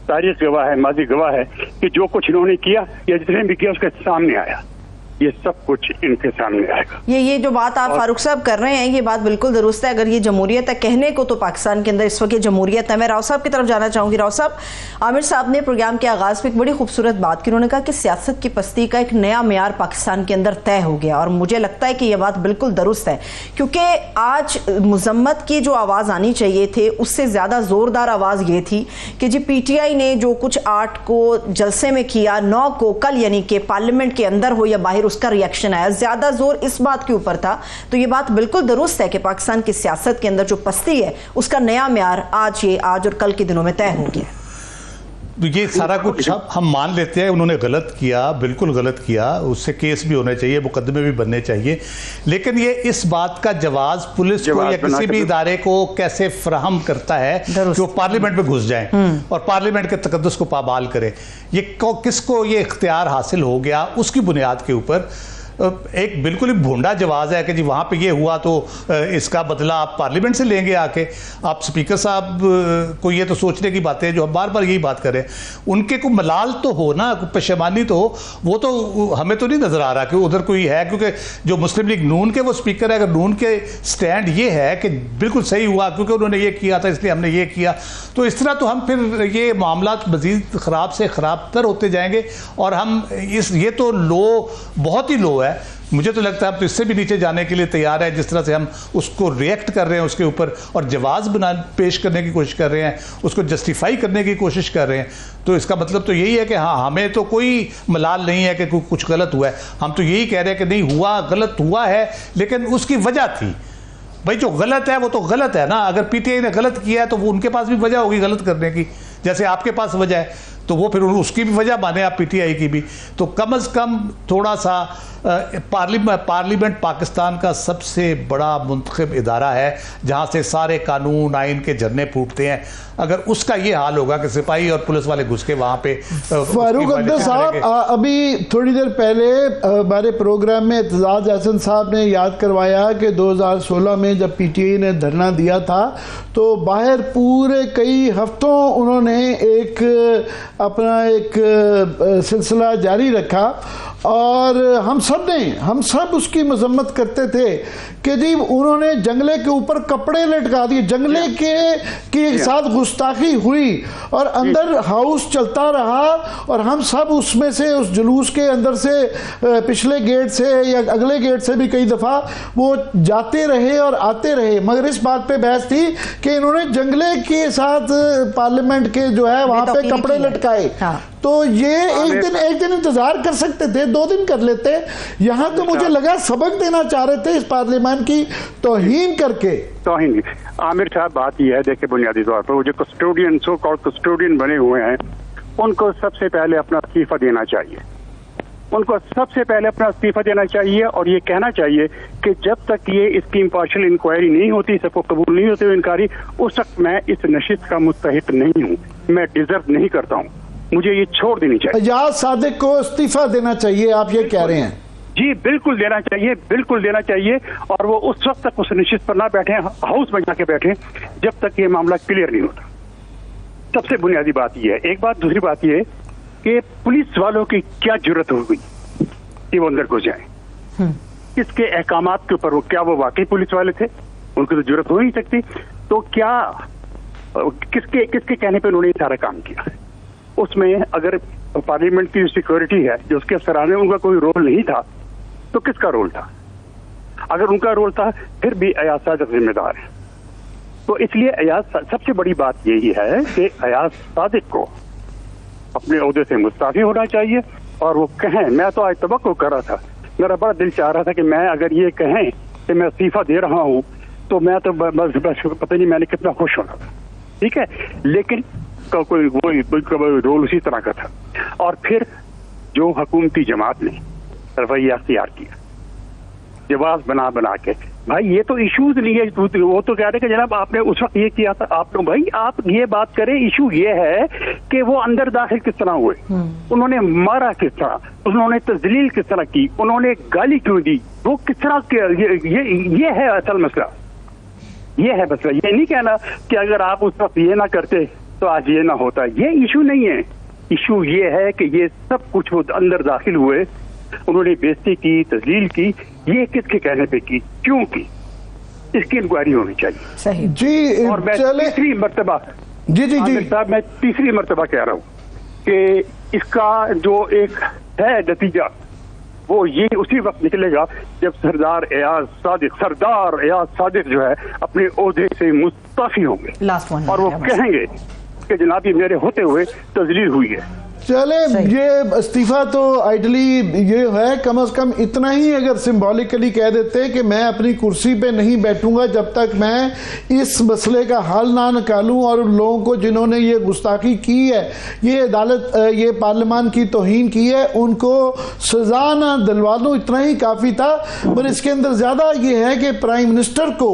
तारीख गवाह है, माजी गवाह है कि जो कुछ इन्होंने किया या जितने भी किया उसके सामने आया, ये सब कुछ इनके सामने आएगा। ये जो बात आप फारूक साहब कर रहे हैं, ये बात बिल्कुल दुरुस्त है। अगर ये जमहूरियत है, कहने को तो पाकिस्तान के अंदर इस वक्त ये जमहूरियत है। मैं राव साहब की तरफ जाना चाहूंगी। राव साहब, आमिर साहब ने प्रोग्राम के आगाज में एक बड़ी खूबसूरत बात की। उन्होंने कहा कि सियासत की पस्ती का एक नया मेयार पाकिस्तान के अंदर तय हो गया, और मुझे लगता है कि यह बात बिल्कुल दुरुस्त है, क्योंकि आज मजम्मत की जो आवाज़ आनी चाहिए थे, उससे ज़्यादा ज़ोरदार आवाज़ ये थी कि जी PTI ने जो कुछ 8 को जलसे में किया, 9 को कल यानी कि पार्लियामेंट के अंदर हो या बाहर, उसका रिएक्शन आया। ज्यादा जोर इस बात के ऊपर था। तो ये बात बिल्कुल दुरुस्त है कि पाकिस्तान की सियासत के अंदर जो पस्ती है, उसका नया म्यार आज और कल के दिनों में तय हो गया। तो ये सारा कुछ हम मान लेते हैं उन्होंने गलत किया, बिल्कुल गलत किया, उससे केस भी होने चाहिए, मुकदमे भी बनने चाहिए, लेकिन ये इस बात का जवाब पुलिस को या किसी भी इदारे को कैसे फराहम करता है जो पार्लियामेंट में घुस जाए और पार्लियामेंट के तकद्दुस को पामाल करे। ये किसको ये इख्तियार हासिल हो गया, उसकी बुनियाद के ऊपर एक बिल्कुल ही भोंडा जवाब है कि जी वहाँ पे ये हुआ तो इसका बदला आप पार्लियामेंट से लेंगे आके। आप स्पीकर साहब को ये तो सोचने की बात है, जो हम बार बार यही बात करें, उनके को मलाल तो हो ना, पशेमानी तो हो, वो तो हमें तो नहीं नज़र आ रहा कि उधर कोई है, क्योंकि जो मुस्लिम लीग नून के वो स्पीकर है, अगर नून के स्टैंड ये है कि बिल्कुल सही हुआ क्योंकि उन्होंने ये किया था इसलिए हमने ये किया, तो इस तरह तो हम फिर ये मामला मज़ीद ख़राब से ख़राब तर होते जाएंगे और हम ये तो लो, बहुत ही लो है। मुझे तो लगता है आप तो इससे भी नीचे जाने के लिए तैयार है, जिस तरह से हम उसको रिएक्ट कर रहे हैं उसके ऊपर और जवाब पेश करने की कोशिश कर रहे हैं, उसको जस्टिफाई करने की कोशिश कर रहे हैं। तो इसका मतलब तो यही है कि हाँ, हमें तो कोई मलाल नहीं है कि कुछ गलत हुआ है, हम तो यही कह रहे हैं कि नहीं हुआ, गलत हुआ है, लेकिन उसकी वजह थी। भाई जो गलत है वो तो गलत है ना, अगर PTI ने गलत किया है तो वो उनके पास भी वजह होगी गलत करने की, जैसे आपके पास वजह है, तो वो फिर उसकी भी वजह माने आप PTI की भी। तो कम से कम थोड़ा सा पार्लियामेंट पाकिस्तान का सबसे बड़ा मुंतखब इदारा है जहाँ से सारे कानून आइन के झरने फूटते हैं। अगर उसका ये हाल होगा कि सिपाही और पुलिस वाले घुस के वहाँ पे। फारूक अब्दुल साहब, अभी थोड़ी देर पहले हमारे प्रोग्राम में एतजाज अहसन साहब ने याद करवाया कि 2016 में जब PTI ने धरना दिया था तो बाहर पूरे कई हफ्तों उन्होंने अपना एक सिलसिला जारी रखा और हम सब उसकी मजम्मत करते थे कि जी उन्होंने जंगले के ऊपर कपड़े लटका दिए, जंगले के साथ गुस्ताखी हुई और अंदर हाउस चलता रहा और हम सब उसमें से उस जुलूस के अंदर से पिछले गेट से या अगले गेट से भी कई दफ़ा वो जाते रहे और आते रहे, मगर इस बात पे बहस थी कि इन्होंने जंगले के साथ पार्लियामेंट के जो है वहाँ पे कपड़े लटकाए। हाँ। तो ये एक दिन इंतजार कर सकते थे, 2 दिन कर लेते। यहाँ तो मुझे लगा सबक देना चाह रहे थे इस पार्लियामेंट की तौहीन करके। तौहीन आमिर साहब, बात यह है, देखिए बुनियादी तौर पर वो जो कस्टोडियन, सो कॉल्ड कस्टोडियन बने हुए हैं, उनको सबसे पहले अपना इस्तीफा देना चाहिए, उनको सबसे पहले अपना इस्तीफा देना चाहिए और ये कहना चाहिए कि जब तक ये इसकी इम्पार्शियल इंक्वायरी नहीं होती, सबको कबूल नहीं होती इंक्वायरी, उस वक्त मैं इस नशिस्त का मुस्तहिक नहीं हूँ, मैं डिजर्व नहीं करता हूँ, मुझे ये छोड़ देनी चाहिए। एजाज सादिक को इस्तीफा देना चाहिए, आप ये कह रहे हैं? जी बिल्कुल देना चाहिए, बिल्कुल देना चाहिए। और वो उस वक्त तक उस नशिस्त पर ना बैठे, हाउस में जाके बैठे, जब तक ये मामला क्लियर नहीं होता। सबसे बुनियादी बात ये है। एक बात, दूसरी बात ये कि पुलिस वालों की क्या जरूरत हो गई कि वो अंदर घुस जाए, किसके अहकामात के ऊपर, क्या वो वाकई पुलिस वाले थे? उनकी तो जरूरत हो नहीं सकती। तो क्या किसके कहने पे उन्होंने सारा काम किया? उसमें अगर पार्लियामेंट की जो सिक्योरिटी है, जो उसके अफसरान, उनका कोई रोल नहीं था, तो किसका रोल था? अगर उनका रोल था फिर भी अयाज सादिक जिम्मेदार है। तो इसलिए सबसे बड़ी बात यही है कि अयाज सादिक को अपने ओहदे से मुस्ताफी होना चाहिए और वो कहें। मैं तो आज तवक्को कर रहा था, मेरा बड़ा दिल चाह रहा था कि मैं अगर ये कहें कि मैं इस्तीफा दे रहा हूँ तो मैं तो बस पता नहीं मैंने कितना खुश होना था, ठीक है। लेकिन कोई रोल उसी तरह का था। और फिर जो हुकूमती जमात ने रवैया अख्तियार किया, जवाब बना बना के, भाई ये तो इश्यूज नहीं है। वो तो कह रहे कि जनाब आपने उस वक्त ये किया था। आप तो भाई आप ये बात करें, इशू ये है कि वो अंदर दाखिल किस तरह हुए, उन्होंने मारा किस तरह, उन्होंने तजलील किस तरह की, उन्होंने गाली क्यों दी, वो किस तरह के, ये है असल मसला। ये है मसला। ये नहीं कहना कि अगर आप उस वक्त ये ना करते तो आज ये ना होता। ये इशू नहीं है। इशू ये है कि ये सब कुछ वो अंदर दाखिल हुए, उन्होंने बेइज्जती की, तजलील की, ये किसके कहने पे की, क्यों की, इसकी इंक्वायरी होनी चाहिए। सही जी। और मैं तीसरी मरतबा जी जी जी साहब, मैं तीसरी मरतबा कह रहा हूँ कि इसका जो एक है नतीजा, वो ये उसी वक्त निकलेगा जब सरदार एयाज सादिक जो है अपने ओहदे से मुस्तफी होंगे लास्ट वन, और वो कहेंगे कि जनाब ये मेरे होते हुए तजलील हुई है। चले, ये इस्तीफा तो आइडली ये है, कम से कम इतना ही अगर सिंबॉलिकली कह देते कि मैं अपनी कुर्सी पे नहीं बैठूंगा जब तक मैं इस मसले का हल ना निकालूं, और उन लोगों को जिन्होंने ये गुस्ताखी की है, ये अदालत, ये पार्लियामान की तौहीन की है, उनको सजा ना दिलवा दूं, इतना ही काफ़ी था। पर इसके अंदर ज़्यादा ये है कि प्राइम मिनिस्टर को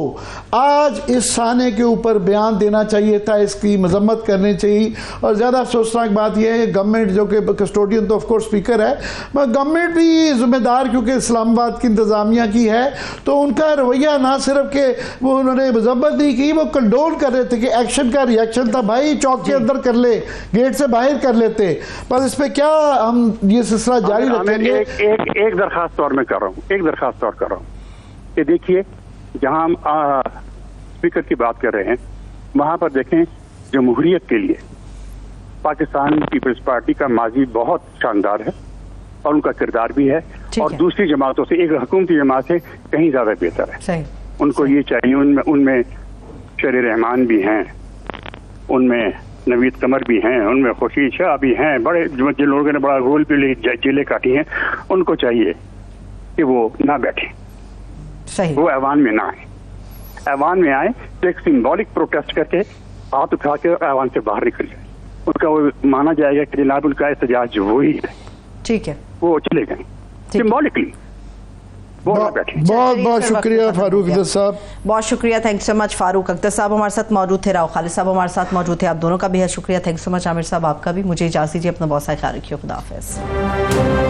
आज इस साने के ऊपर बयान देना चाहिए था, इसकी मजम्मत करनी चाहिए। और ज़्यादा अफसोसनाक बात यह है, गवर्नमेंट जो कि कस्टोडियन तो ऑफ कोर्स स्पीकर है, मगर गवर्नमेंट भी जिम्मेदार, क्योंकि इस्लामाबाद की इंतजामिया की है, तो उनका रवैया ना सिर्फ के वो उन्होंने मजम्मत नहीं की, वो कंडोल कर रहे थे कि एक्शन का रिएक्शन था, भाई चौक के अंदर कर ले, गेट से बाहर कर लेते। पर इस पे क्या हम ये सिलसिला जारी रखेंगे? एक दरखास्त तौर में कर रहा हूँ, एक दरखास्त तौर कर रहा हूँ कि देखिए, जहाँ हम स्पीकर की बात कर रहे हैं, वहाँ पर देखें जमहूरियत के लिए पाकिस्तान पीपल्स पार्टी का माजी बहुत शानदार है और उनका किरदार भी है, और दूसरी जमातों से, एक हुकूमती जमात से कहीं ज्यादा बेहतर है। सही। उनको ये चाहिए, उनमें शरीर रहमान भी हैं, उनमें नवीद कमर भी हैं, उनमें खुशी शाह भी हैं, बड़े जिन लोगों ने बड़ा रोल पे जेलें काटी हैं, उनको चाहिए कि वो ना बैठे, वो ऐवान में ना आए। ऐवान में आए तो एक सिंबॉलिक प्रोटेस्ट करके हाथ उठा के ऐवान से बाहर निकल जाए, उनका वो माना जाएगा कि जनाब उनका एहतजाज वही है, ठीक है, वो चले गए सिंबॉलिकली। बहुत बहुत शुक्रिया फारूक अख्तर साहब, बहुत शुक्रिया, thank you so much. Farooq Akhtar साहब हमारे साथ मौजूद थे, राव खालिद साहब हमारे साथ मौजूद थे, आप दोनों का भी है शुक्रिया, thank you so much. Aamir साहब आपका भी। मुझे इजाज़त दीजिए, अपना बहुत सारा ख्याल रखिए, खुदा हाफिज़।